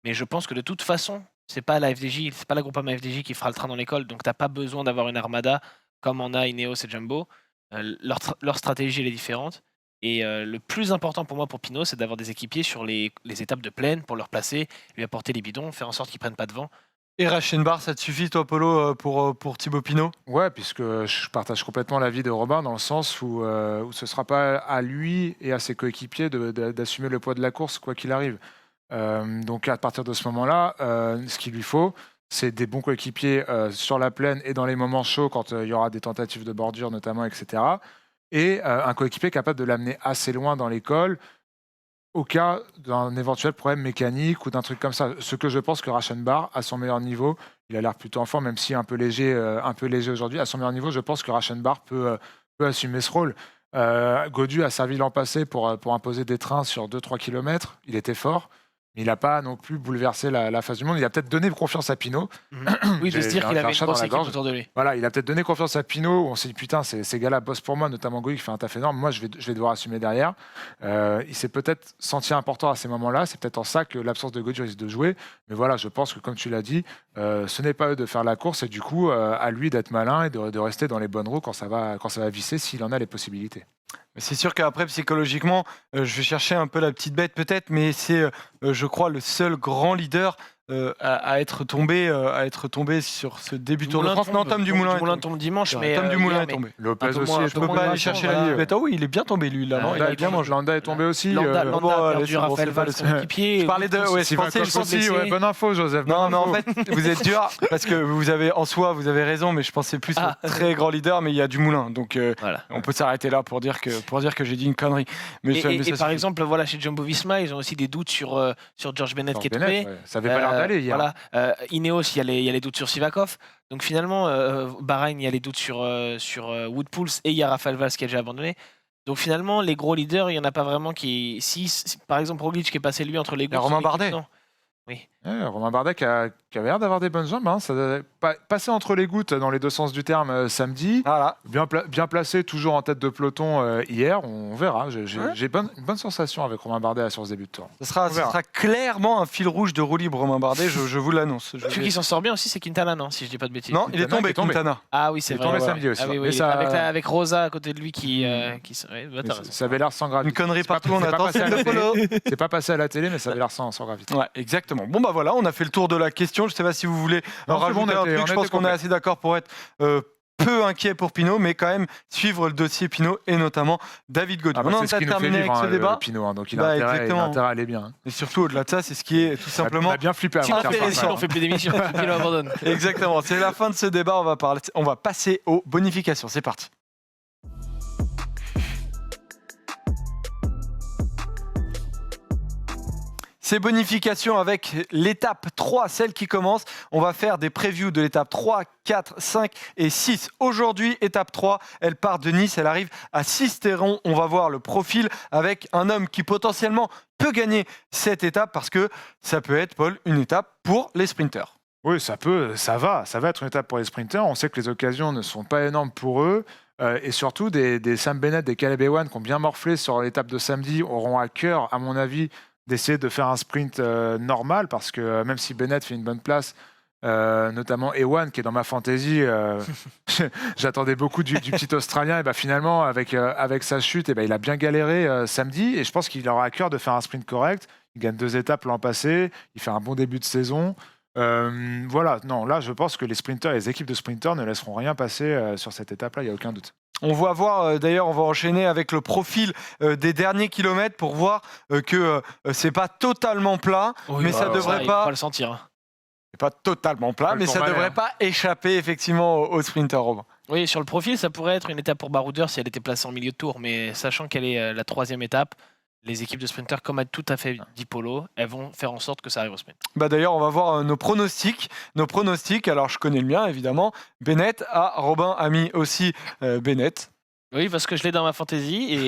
Mais je pense que de toute façon, c'est pas la FDJ, c'est pas la Groupama FDJ qui fera le train dans l'école. Donc t'as pas besoin d'avoir une armada comme on a Ineos et Jumbo. Leur stratégie, elle est différente. Et le plus important pour moi, pour Pinot, c'est d'avoir des équipiers sur les étapes de plaine pour leur placer, lui apporter les bidons, faire en sorte qu'ils prennent pas de vent. Et Rachenbar, ça te suffit, toi, Polo, pour Thibaut Pinot? Ouais, puisque je partage complètement l'avis de Robin, dans le sens où ce ne sera pas à lui et à ses coéquipiers d'assumer le poids de la course, quoi qu'il arrive. Donc à partir de ce moment-là, ce qu'il lui faut, c'est des bons coéquipiers sur la plaine et dans les moments chauds, quand il y aura des tentatives de bordure notamment, etc. Et un coéquipier capable de l'amener assez loin dans l'école, au cas d'un éventuel problème mécanique ou d'un truc comme ça. Ce que je pense que Rachenbar, à son meilleur niveau, il a l'air plutôt en forme, même si un peu léger aujourd'hui, à son meilleur niveau, je pense que Rachenbar peut assumer ce rôle. Gaudu a servi l'an passé pour imposer des trains sur 2-3 km. Il était fort. mais il n'a pas non plus bouleversé la face du monde. Il a peut-être donné confiance à Pinot. Oui, de se dire qu'il avait une chat dans grosse la équipe gorge. autour de lui. Voilà, il a peut-être donné confiance à Pinot. On s'est dit, putain, ces gars-là bossent pour moi, notamment Goï qui fait un taf énorme. Moi, je vais devoir assumer derrière. Il s'est peut-être senti important à ces moments-là. C'est peut-être en ça que l'absence de Goï risque de jouer. Mais voilà, je pense que, comme tu l'as dit, ce n'est pas eux de faire la course. Et du coup, à lui d'être malin et de rester dans les bonnes roues quand ça va visser, s'il en a les possibilités. C'est sûr qu'après, psychologiquement, je vais chercher un peu la petite bête peut-être, mais c'est, je crois, le seul grand leader à être tombé sur ce début Tour de France. Non, Tom Dumoulin. Tombe dimanche, mais Tom Dumoulin est tombé. Lopez peu aussi, moins- je un peu peux moins pas aller de chercher voilà. la vie. Bête, ah oui, il est bien tombé lui là. Ah, il a bien mangé. Landa est tombé aussi. Landa bon, a allez, perdu c'est bon, Raphaël c'est pas Valls, le son sujet. équipier. Je parlais de, ouais, je pensais le aussi, blessé. ouais, bonne info, Joseph. Non, bonne mais en info. fait, vous êtes dur parce que vous avez vous avez raison, mais je pensais plus Ah. au très grand leader, mais il y a Dumoulin, donc Voilà. on peut s'arrêter là pour dire que j'ai dit une connerie. Mais ça Et suffit. par exemple, voilà, chez Jumbo-Visma, ils ont aussi des doutes sur George Bennett qui est tombé. Bennett, ouais, ça avait pas l'air d'aller hier. Voilà. Ineos, il y a les doutes sur Sivakov. Donc finalement, Bahreïn, il y a les doutes sur Wood Poels et il y a Raphaël Valls qui a déjà abandonné. Donc finalement, les gros leaders, il n'y en a pas vraiment qui. Si, par exemple, Roglic qui est passé lui entre les Il y a gouttes. Romain Bardet. Romain Bardet qui avait l'air d'avoir des bonnes jambes. Hein. Ça passé entre les gouttes dans les deux sens du terme samedi. Voilà. Bien placé, toujours en tête de peloton hier. On verra. J'ai une bonne sensation avec Romain Bardet sur ce début de tour. Ce sera clairement un fil rouge de roue libre, Romain Bardet, je vous l'annonce. Celui qui s'en sort bien aussi, c'est Quintana, non, si je dis pas de bêtises. Non, il est tombé, Quintana. Ah oui, c'est Il est vrai. tombé ouais. samedi aussi. Ah oui, Mais oui, ça- avec Rosa à côté de lui qui ouais, bah, t'as raison. Ça avait l'air sans gravité. Une connerie C'est pas- partout, on c'est pas attend passé à le la télé. polo. C'est pas passé à la télé, mais ça avait l'air sans gravité. Ouais, exactement. Bon bah voilà, on a fait le tour de la question. Je sais pas si vous voulez Non, c'est bon, rajouter on un était- truc. on Je était pense qu'on est complet. assez d'accord pour être peu inquiet pour Pinot, mais quand même suivre le dossier Pinot et notamment David Gaudu. Ah bah, on en c'est ce a qui nous fait terminé vivre avec ce le débat. Pinot, hein, donc il Bah, a intérêt exactement. à aller bien. Et surtout, au-delà de ça, c'est ce qui est tout simplement On a bien flippé avant Sinon, de faire intéressant. ça. on fait plus d'émissions. Il abandonne. Exactement, c'est la fin de ce débat, on va passer aux bonifications, c'est parti. Ces bonifications avec l'étape 3, celle qui commence. On va faire des previews de l'étape 3, 4, 5 et 6. Aujourd'hui, étape 3, elle part de Nice, elle arrive à Sisteron. On va voir le profil avec un homme qui potentiellement peut gagner cette étape parce que ça peut être, Paul, une étape pour les sprinteurs. Oui, ça va être une étape pour les sprinters. On sait que les occasions ne sont pas énormes pour eux. Et surtout, des Sam Bennett, des Caleb Ewan qui ont bien morflé sur l'étape de samedi auront à cœur, à mon avis, d'essayer de faire un sprint normal parce que même si Bennett fait une bonne place, notamment Ewan qui est dans ma fantaisie, j'attendais beaucoup du petit Australien. Et ben finalement, avec sa chute, et ben il a bien galéré samedi. Et je pense qu'il aura à cœur de faire un sprint correct. Il gagne 2 étapes l'an passé. Il fait un bon début de saison. Voilà, non, là je pense que les sprinters et les équipes de sprinters ne laisseront rien passer sur cette étape-là, il n'y a aucun doute. On va voir, d'ailleurs, on va enchaîner avec le profil des derniers kilomètres pour voir que c'est pas totalement plat, mais ça devrait il pas. faut pas le sentir. Hein. C'est pas totalement plat, Pas le mais ça tour devrait Valère. pas échapper effectivement aux sprinters, Robin. Oui, sur le profil, ça pourrait être une étape pour Baroudeur si elle était placée en milieu de tour, mais sachant qu'elle est la 3e étape, les équipes de sprinters, comme a tout à fait dit Polo, elles vont faire en sorte que ça arrive au sprint. Bah d'ailleurs, on va voir nos pronostics. Alors, je connais le mien, évidemment. Bennett. Robin a mis aussi Bennett. Oui, parce que je l'ai dans ma fantaisie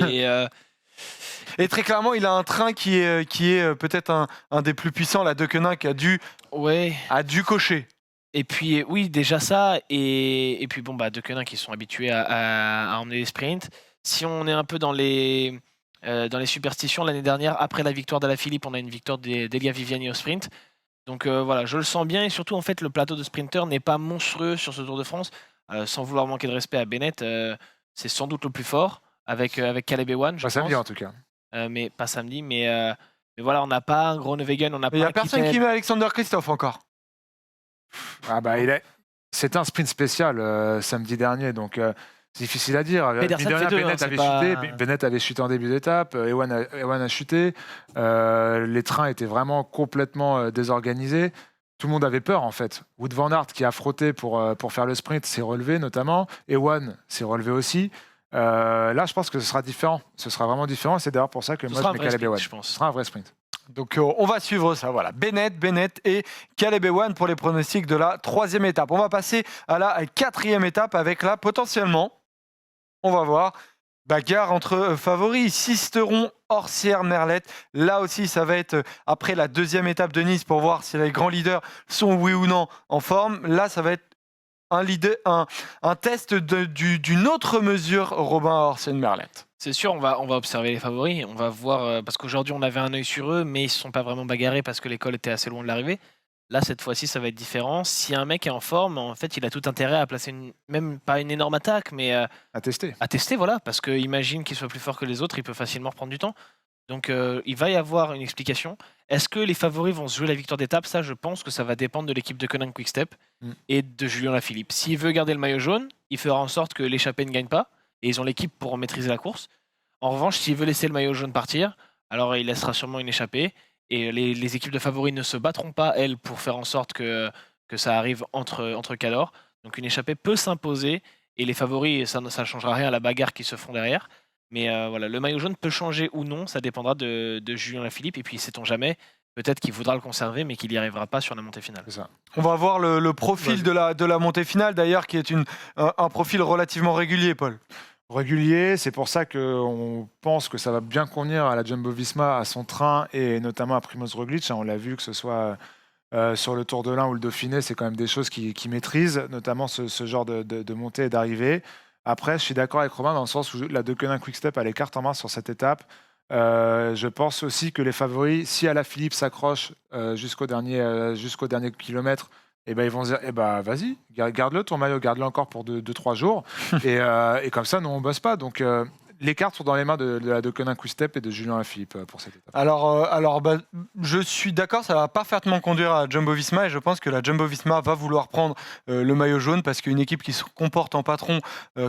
Et très clairement, il a un train qui est peut-être un des plus puissants, la Deceuninck, qui a dû cocher. Et puis, oui, déjà ça. Et puis, bon, bah, Deceuninck qui sont habitués à emmener les sprints. Si on est un peu dans les superstitions, l'année dernière, après la victoire d'Alaphilippe, on a une victoire d'Elia Viviani au sprint. Donc voilà, je le sens bien. Et surtout, en fait, le plateau de sprinter n'est pas monstrueux sur ce Tour de France. Sans vouloir manquer de respect à Bennett, c'est sans doute le plus fort avec Caleb Ewan, je Pas samedi en pense. tout cas. Mais pas samedi. Mais voilà, on n'a pas un Groenewegen, on n'a pas Il n'y a un personne Kittel. qui met Alexander Christophe encore. Ah bah, c'était un sprint spécial samedi dernier, donc c'est difficile à dire. Pedersen Mine de rien, fait deux, Bennett hein, avait c'est pas- chuté, Bennett avait chuté en début d'étape, Ewan a chuté, les trains étaient vraiment complètement désorganisés. Tout le monde avait peur en fait. Wout van Aert qui a frotté pour faire le sprint s'est relevé notamment. Ewan s'est relevé aussi. Là, je pense que ce sera différent. Ce sera vraiment différent. C'est d'ailleurs pour ça que Ce moi sera je un mets vrai Caleb Ewan. sprint, je pense. Ce sera un vrai sprint. Donc on va suivre ça. Voilà, Bennett et Caleb Ewan pour les pronostics de la 3e étape. On va passer à la 4e étape avec là potentiellement, on va voir, Bagarre entre favoris, Sisteron, Orsières, Merlette. Là aussi, ça va être après la deuxième étape de Nice pour voir si les grands leaders sont oui ou non en forme. Là, ça va être un test d'une autre mesure, Robin Orsières, Merlette. C'est sûr, on va observer les favoris. On va voir, parce qu'aujourd'hui, on avait un œil sur eux, mais ils ne se sont pas vraiment bagarrés parce que l'école était assez loin de l'arrivée. Là, cette fois-ci, ça va être différent. Si un mec est en forme, en fait, il a tout intérêt à placer même pas une énorme attaque, mais À tester. à tester, voilà. Parce que imagine qu'il soit plus fort que les autres, il peut facilement reprendre du temps. Donc, il va y avoir une explication. Est-ce que les favoris vont se jouer la victoire d'étape? Ça, je pense que ça va dépendre de l'équipe de Koenig Quick-Step et de Julien Lafilippe. S'il veut garder le maillot jaune, il fera en sorte que l'échappée ne gagne pas. Et ils ont l'équipe pour maîtriser la course. En revanche, s'il veut laisser le maillot jaune partir, alors il laissera sûrement une échappée. Et les équipes de favoris ne se battront pas, elles, pour faire en sorte que ça arrive entre cadors. Donc une échappée peut s'imposer. Et les favoris, ça ne changera rien à la bagarre qui se font derrière. Mais voilà, le maillot jaune peut changer ou non. Ça dépendra de Julien Lafilippe. Et puis, sait-on jamais, peut-être qu'il voudra le conserver, mais qu'il n'y arrivera pas sur la montée finale. C'est ça. On va voir le profil de la montée finale, d'ailleurs, qui est un profil relativement régulier, Paul. Régulier, c'est pour ça qu'on pense que ça va bien convenir à la Jumbo-Visma, à son train et notamment à Primoz Roglic. On l'a vu, que ce soit sur le Tour de l'Ain ou le Dauphiné, c'est quand même des choses qu'ils maîtrisent, notamment ce genre de montée et d'arrivée. Après, je suis d'accord avec Romain dans le sens où la Deceuninck Quick-Step a les cartes en main sur cette étape. Je pense aussi que les favoris, si Alaphilippe s'accroche jusqu'au dernier kilomètre, et ben ils vont se dire, vas-y, garde-le ton maillot, garde-le encore pour 2-3 jours. et comme ça, nous, on bosse pas. Donc, les cartes sont dans les mains de la Deceuninck Quick-Step et de Julien Alaphilippe pour cette étape. Alors je suis d'accord, ça va parfaitement conduire à Jumbo-Visma et je pense que la Jumbo-Visma va vouloir prendre le maillot jaune parce qu'une équipe qui se comporte en patron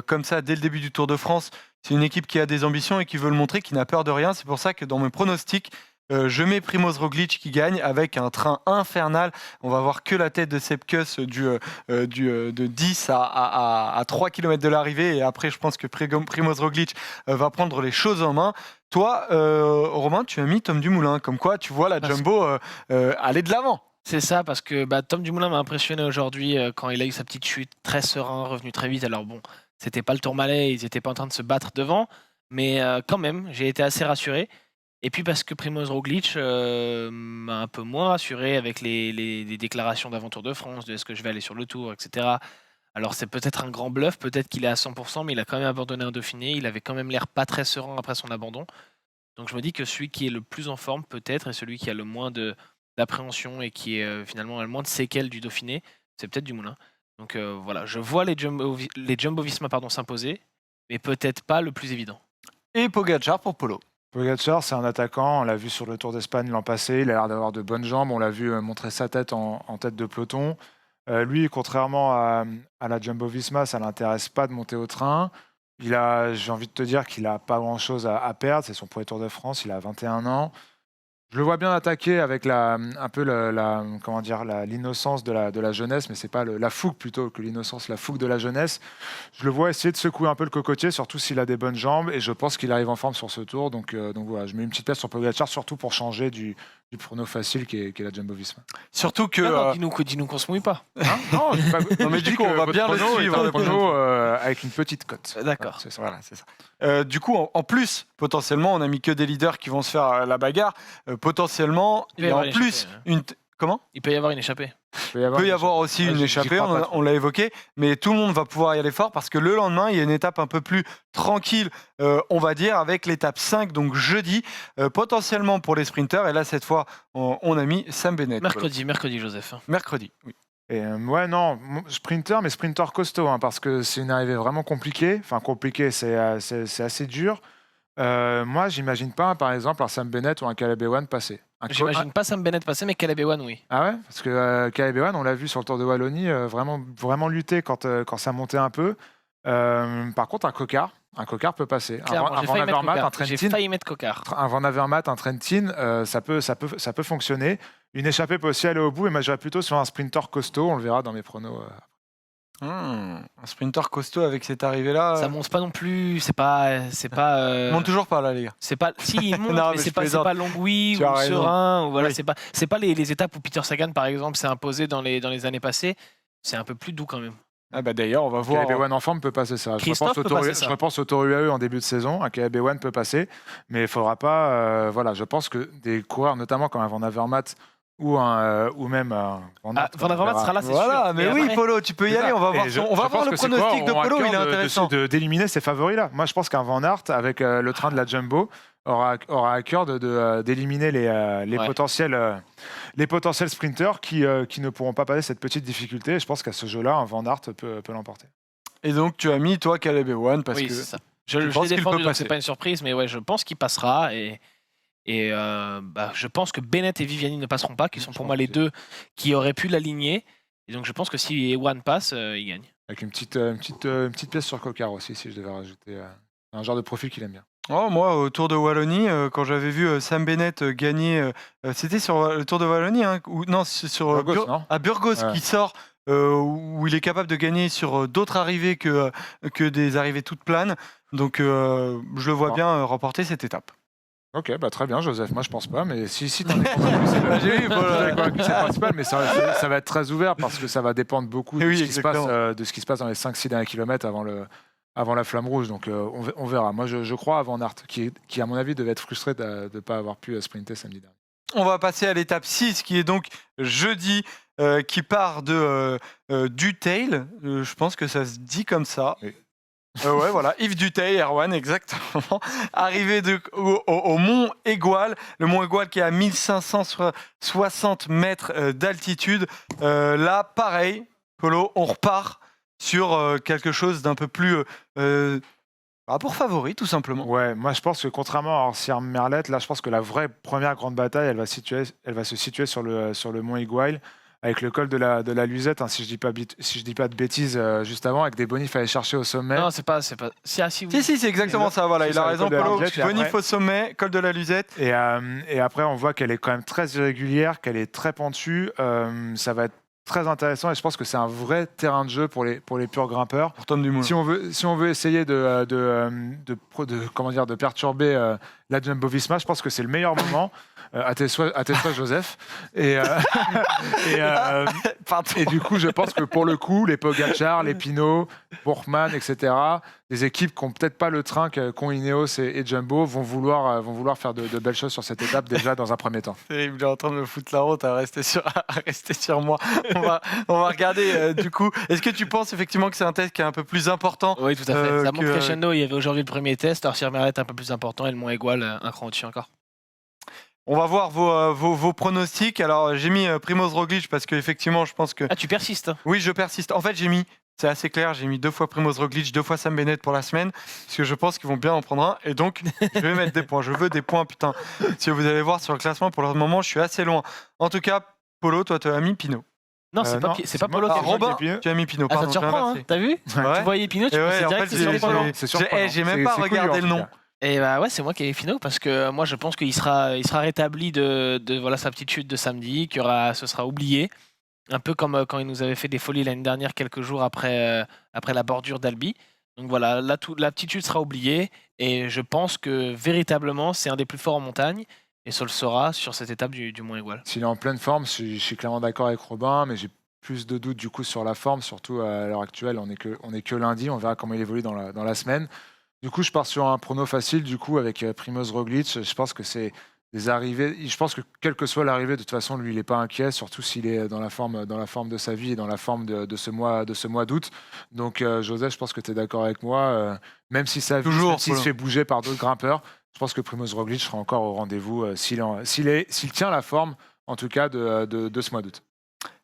comme ça dès le début du Tour de France, c'est une équipe qui a des ambitions et qui veut le montrer, qui n'a peur de rien. C'est pour ça que dans mes pronostics, je mets Primoz Roglic qui gagne avec un train infernal. On va voir que la tête de Sepp Kuss de 10 à 3 km de l'arrivée. Et après, je pense que Primoz Roglic va prendre les choses en main. Toi, Romain, tu as mis Tom Dumoulin. Comme quoi, tu vois la Jumbo aller de l'avant. C'est ça, parce que Tom Dumoulin m'a impressionné aujourd'hui quand il a eu sa petite chute, très serein, revenu très vite. Alors bon, c'était pas le Tourmalet, ils n'étaient pas en train de se battre devant, mais quand même, j'ai été assez rassuré. Et puis parce que Primoz Roglic m'a un peu moins rassuré avec les déclarations d'avant Tour de France, de est-ce que je vais aller sur le Tour, etc. Alors c'est peut-être un grand bluff, peut-être qu'il est à 100%, mais il a quand même abandonné un Dauphiné, il avait quand même l'air pas très serein après son abandon. Donc je me dis que celui qui est le plus en forme peut-être, et celui qui a le moins d'appréhension et qui est finalement a le moins de séquelles du Dauphiné, c'est peut-être Dumoulin. Donc voilà, je vois les Jumbo-Visma s'imposer, mais peut-être pas le plus évident. Et Pogacar pour Polo. Pogacar, c'est un attaquant, on l'a vu sur le Tour d'Espagne l'an passé, il a l'air d'avoir de bonnes jambes, on l'a vu montrer sa tête en tête de peloton. Lui, contrairement à la Jumbo-Visma, ça ne l'intéresse pas de monter au train. J'ai envie de te dire qu'il n'a pas grand-chose à perdre, c'est son premier Tour de France, il a 21 ans. Je le vois bien attaquer avec l'innocence de la jeunesse, mais c'est pas la fougue plutôt que l'innocence, la fougue de la jeunesse. Je le vois essayer de secouer un peu le cocotier, surtout s'il a des bonnes jambes, et je pense qu'il arrive en forme sur ce tour. Donc voilà, je mets une petite pièce sur Pogacar, surtout pour changer du prono facile qui est la Jumbo-Visma. Surtout que... Non, dis-nous qu'on se mouille pas. Non, non, mais du coup, on va bien le suivre. Le prono avec une petite cote. D'accord. C'est ça. Voilà, c'est ça. Du coup, en plus, potentiellement, on a mis que des leaders qui vont se faire la bagarre. Potentiellement, Il et va y en avoir plus, Comment ? Il peut y avoir une échappée. Il peut y avoir aussi une échappée, on l'a évoqué, mais tout le monde va pouvoir y aller fort parce que le lendemain, il y a une étape un peu plus tranquille, on va dire, avec l'étape 5, donc jeudi, potentiellement pour les sprinters. Et là, cette fois, on a mis Sam Bennett. Mercredi, Joseph. Mercredi, oui. Et sprinter, mais sprinter costaud, parce que c'est une arrivée vraiment compliquée. Enfin, compliquée, c'est assez dur. Moi, j'imagine pas, par exemple, un Sam Bennett ou un Caleb Ewan passer. J'imagine pas Sam Bennett passer, mais Caleb Ewan, oui. Ah ouais, parce que Caleb Ewan, on l'a vu sur le Tour de Wallonie, vraiment lutter quand ça montait un peu. Par contre, un Cocard peut passer. Un Van Avermaet, un Trentin. J'ai failli mettre Cocard. Un Van Avermaet, un Trentin, ça peut fonctionner. Une échappée peut aussi aller au bout, et moi, j'irais plutôt sur un sprinter costaud. On le verra dans mes pronos. Un sprinter costaud avec cette arrivée-là. Ça monte pas non plus, c'est pas. Monte toujours pas là, les gars. C'est pas. Si, il monte, non, mais c'est pas Longwy ou Serein. Ou voilà, oui. C'est pas les étapes où Peter Sagan, par exemple, s'est imposé dans les années passées. C'est un peu plus doux quand même. Ah bah d'ailleurs, on va voir. Caleb Ewan en forme peut passer ça. Christophe peut passer ça. Je repense au Tour UAE en début de saison. Un Caleb Ewan peut passer, mais il faudra pas. Voilà, je pense que des coureurs, notamment comme un Van Avermaet ou même Van Aert, Van Avermaet sera là, c'est sûr. Voilà, mais Et oui, après- Polo, tu peux y aller. On va voir, on va voir le pronostic de Polo, il est intéressant. D'éliminer ces favoris-là. Moi, je pense qu'un Van Aert, avec le train de la Jumbo, aura à cœur d'éliminer les potentiels sprinters qui ne pourront pas passer cette petite difficulté. Et je pense qu'à ce jeu-là, un Van Aert peut l'emporter. Et donc, tu as mis, toi, Caleb Ewan, parce Oui, que c'est ça. tu Je penses l'ai qu'il défendu, peut donc passer. c'est pas une surprise, mais ouais, je pense qu'il passera. Et je pense que Bennett et Viviani ne passeront pas, qui sont pour moi les deux qui auraient pu l'aligner. Et donc je pense que si Ewan passe, il gagne. Avec une petite pièce sur Cocard aussi, si je devais rajouter un genre de profil qu'il aime bien. Oh, moi, au Tour de Wallonie, quand j'avais vu Sam Bennett gagner, c'était sur le Tour de Wallonie, hein, non, sur Burgos, non à Burgos, Ouais. qui sort, où il est capable de gagner sur d'autres arrivées que des arrivées toutes planes. Donc, je le vois bien remporter cette étape. Ok, bah très bien, Joseph. Moi, je pense pas, mais si t'en es convaincu, c'est J'ai vu, voilà. convaincu, c'est le principal, mais ça va être très ouvert parce que ça va dépendre beaucoup de, Oui, ce qui se passe, exactement. de ce qui se passe dans les 5-6 derniers kilomètres avant la flamme rouge. Donc, on verra. Moi, je crois à Van Aert, qui, à mon avis, devait être frustré de ne pas avoir pu sprinter samedi dernier. On va passer à l'étape 6, qui est donc jeudi, qui part de Dutheil. Je pense que ça se dit comme ça. Oui. Ouais, voilà, Yves Dutheil, Erwan, exactement. Arrivé au Mont Égual, le Mont Égual qui est à 1560 mètres d'altitude. Là, pareil, Polo, on repart sur quelque chose d'un peu plus rapport favori, tout simplement. Ouais, moi, je pense que contrairement à Ancien Merlette, là, je pense que la vraie première grande bataille, elle va se situer sur le Mont Égual, avec le col de la Luzette, hein, si je dis pas de bêtises, juste avant, avec des bonifs à aller chercher au sommet. Non, c'est pas. Si, ah, si, oui. Si, c'est exactement ça, voilà, C'est il a ça, le raison, col de la Polo. Luzette, et Bonif après- au sommet, col de la Luzette. Et après, on voit qu'elle est quand même très irrégulière, qu'elle est très pentue. Ça va être très intéressant et je pense que c'est un vrai terrain de jeu pour les purs grimpeurs. Pour Tom Dumoulin. Si on veut essayer de perturber la Jumbo-Visma, je pense que c'est le meilleur moment. À tes souhaits, Joseph. Et du coup, je pense que pour le coup, les Pogacar, les Pinot, Bourkman, etc., des équipes qui n'ont peut-être pas le train qu'ont Ineos et Jumbo vont vouloir faire de belles choses sur cette étape déjà dans un premier temps. Il est en train de me foutre la route à rester sur moi. On va regarder du coup. Est-ce que tu penses effectivement que c'est un test qui est un peu plus important? Oui, tout à fait. Ça monte que- crescendo. Il y avait aujourd'hui le premier test. Ancien Merlette un peu plus important et le Mont Égual un cran au-dessus encore. On va voir vos pronostics. Alors j'ai mis Primoz Roglic parce qu'effectivement je pense que... Ah, tu persistes. Oui, je persiste. En fait c'est assez clair, j'ai mis 2 fois Primoz Roglic, 2 fois Sam Bennett pour la semaine, parce que je pense qu'ils vont bien en prendre un, et donc je vais mettre des points. Je veux des points, putain. Si vous allez voir sur le classement, pour le moment, je suis assez loin. En tout cas, Polo, toi, tu as mis Pinot. Non, c'est pas, c'est pas Polo Ah, qui a Robin, Pinot. tu as mis Pinot. Ah, ça Pardon, te surprend, hein. T'as vu Ouais. Tu voyais Pinot, tu Et ouais, pensais en direct fait, que c'est surprenant. C'est surprenant. j'ai même pas C'est cool, regardé en le tout nom. cas. Et bah ouais, c'est moi qui ai Pinot parce que moi je pense qu'il sera rétabli de voilà sa petite chute de samedi, ce sera oublié, un peu comme quand il nous avait fait des folies l'année dernière quelques jours après la bordure d'Albi. Donc voilà, la petite chute sera oubliée et je pense que véritablement c'est un des plus forts en montagne et ça le sera sur cette étape du Mont Égual. S'il est en pleine forme, je suis clairement d'accord avec Robin, mais j'ai plus de doutes du coup sur la forme, surtout à l'heure actuelle. On est que lundi, on verra comment il évolue dans la semaine. Du coup, je pars sur un prono facile, du coup, avec Primoz Roglic. Je pense que c'est des arrivées. Je pense que quelle que soit l'arrivée, de toute façon, lui, il n'est pas inquiet, surtout s'il est dans la forme de sa vie et dans la forme de ce mois d'août. Donc, Joseph, je pense que tu es d'accord avec moi. Même si ça Toujours, s'il se fait bouger par d'autres grimpeurs, je pense que Primoz Roglic sera encore au rendez-vous s'il tient la forme, en tout cas, de ce mois d'août.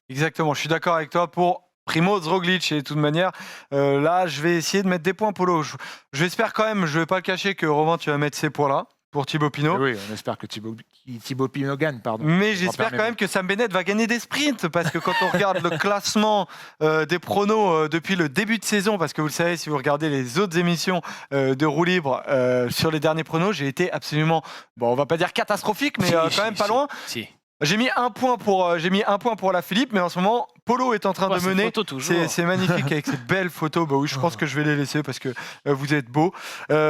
Exactement, je suis d'accord avec toi pour Primoz Roglic. Et de toute manière, là, je vais essayer de mettre des points, Polo. J'espère quand même, je vais pas le cacher, que Romain, tu vas mettre ces points-là pour Thibaut Pinot. Oui, on espère que Thibaut Pinot gagne, pardon. Mais j'espère quand même que Sam Bennett va gagner des sprints, parce que quand on regarde le classement des pronos depuis le début de saison, parce que vous le savez, si vous regardez les autres émissions de Roue Libre sur les derniers pronos, j'ai été absolument, bon, on va pas dire catastrophique, mais quand même pas loin. Si. J'ai mis un point pour la Philippe, mais en ce moment, Polo est en train de mener. C'est magnifique avec ces belles photos. Bah oui, je pense que je vais les laisser parce que vous êtes beaux.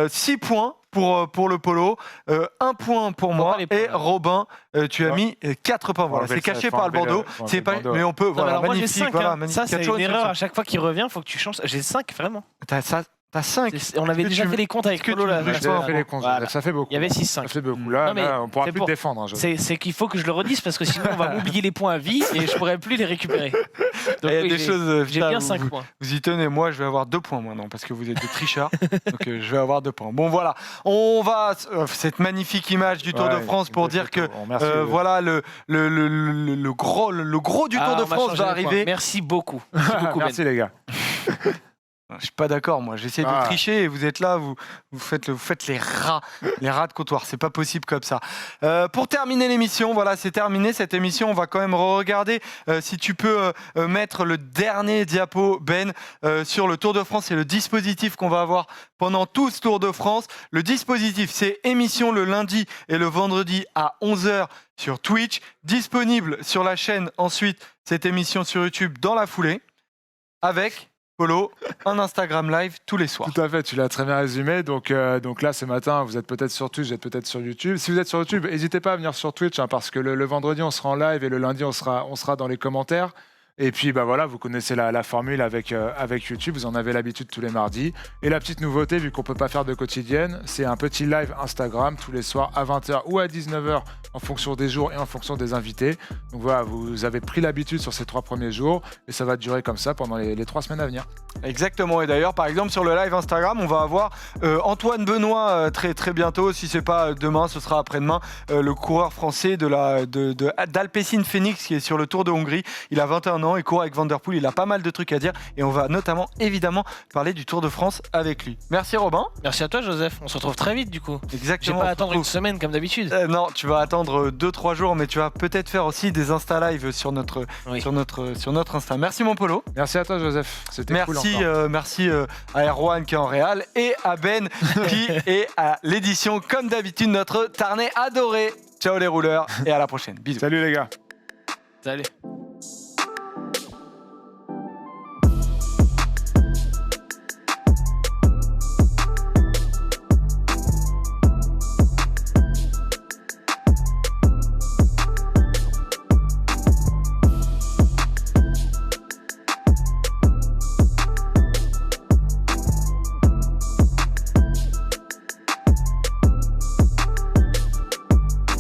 6 points pour le Polo, 1 point pour moi. Et Robin, tu as mis 4 points. Voilà, c'est caché par le bandeau. Mais on peut. Voilà, moi, j'ai magnifique. 5, voilà, ça, c'est une erreur. À chaque fois qu'il revient, il faut que tu changes. J'ai 5, vraiment. T'as 5. On avait déjà fait les comptes avec Polo là. Fait les comptes. Voilà. Ça fait beaucoup. Il y avait 6-5. Ça fait beaucoup. Là, on pourra plus te défendre. Hein, c'est qu'il faut que je le redise parce que sinon on va m'oublier les points à vie et je pourrais plus les récupérer. Donc, il y a des choses. J'ai bien 5 points. Vous y tenez, moi je vais avoir 2 points maintenant parce que vous êtes des trichards. Donc je vais avoir 2 points. Bon voilà, on va cette magnifique image du Tour de France pour dire que voilà le gros du Tour de France va arriver. Merci beaucoup. Merci les gars. Je suis pas d'accord, moi. J'essaie de tricher et vous êtes là, vous faites les rats de comptoir. C'est pas possible comme ça. Pour terminer l'émission, voilà, c'est terminé cette émission. On va quand même regarder si tu peux mettre le dernier diapo, Ben, sur le Tour de France et le dispositif qu'on va avoir pendant tout ce Tour de France. Le dispositif, c'est émission le lundi et le vendredi à 11h sur Twitch. Disponible sur la chaîne ensuite, cette émission sur YouTube dans la foulée. Avec Polo, un Instagram live tous les soirs. Tout à fait, tu l'as très bien résumé. Donc là, ce matin, vous êtes peut-être sur Twitch, vous êtes peut-être sur YouTube. Si vous êtes sur YouTube, n'hésitez pas à venir sur Twitch, parce que le vendredi, on sera en live et le lundi, on sera dans les commentaires. Et puis voilà, vous connaissez la formule avec YouTube, vous en avez l'habitude tous les mardis. Et la petite nouveauté, vu qu'on ne peut pas faire de quotidienne, c'est un petit live Instagram tous les soirs à 20h ou à 19h en fonction des jours et en fonction des invités. Donc voilà, vous avez pris l'habitude sur ces 3 premiers jours et ça va durer comme ça pendant les 3 semaines à venir. Exactement, et d'ailleurs par exemple sur le live Instagram, on va avoir Antoine Benoît très, très bientôt, si c'est pas demain, ce sera après-demain, le coureur français d'Alpecin Phoenix qui est sur le Tour de Hongrie. Il a 21 ans, il court avec Van Der Poel, il a pas mal de trucs à dire et on va notamment évidemment parler du Tour de France avec lui. Merci Robin. Merci à toi Joseph, on se retrouve très vite du coup. Exactement. Je vais pas attendre une semaine comme d'habitude. Non, tu vas attendre 2-3 jours, mais tu vas peut-être faire aussi des Insta Live sur notre Insta. Merci mon Polo. Merci à toi Joseph, c'était cool. Merci à Erwan qui est en réal et à Ben qui est à l'édition comme d'habitude, notre Tarnais adoré. Ciao les rouleurs et à la prochaine. Bisous. Salut les gars. Salut.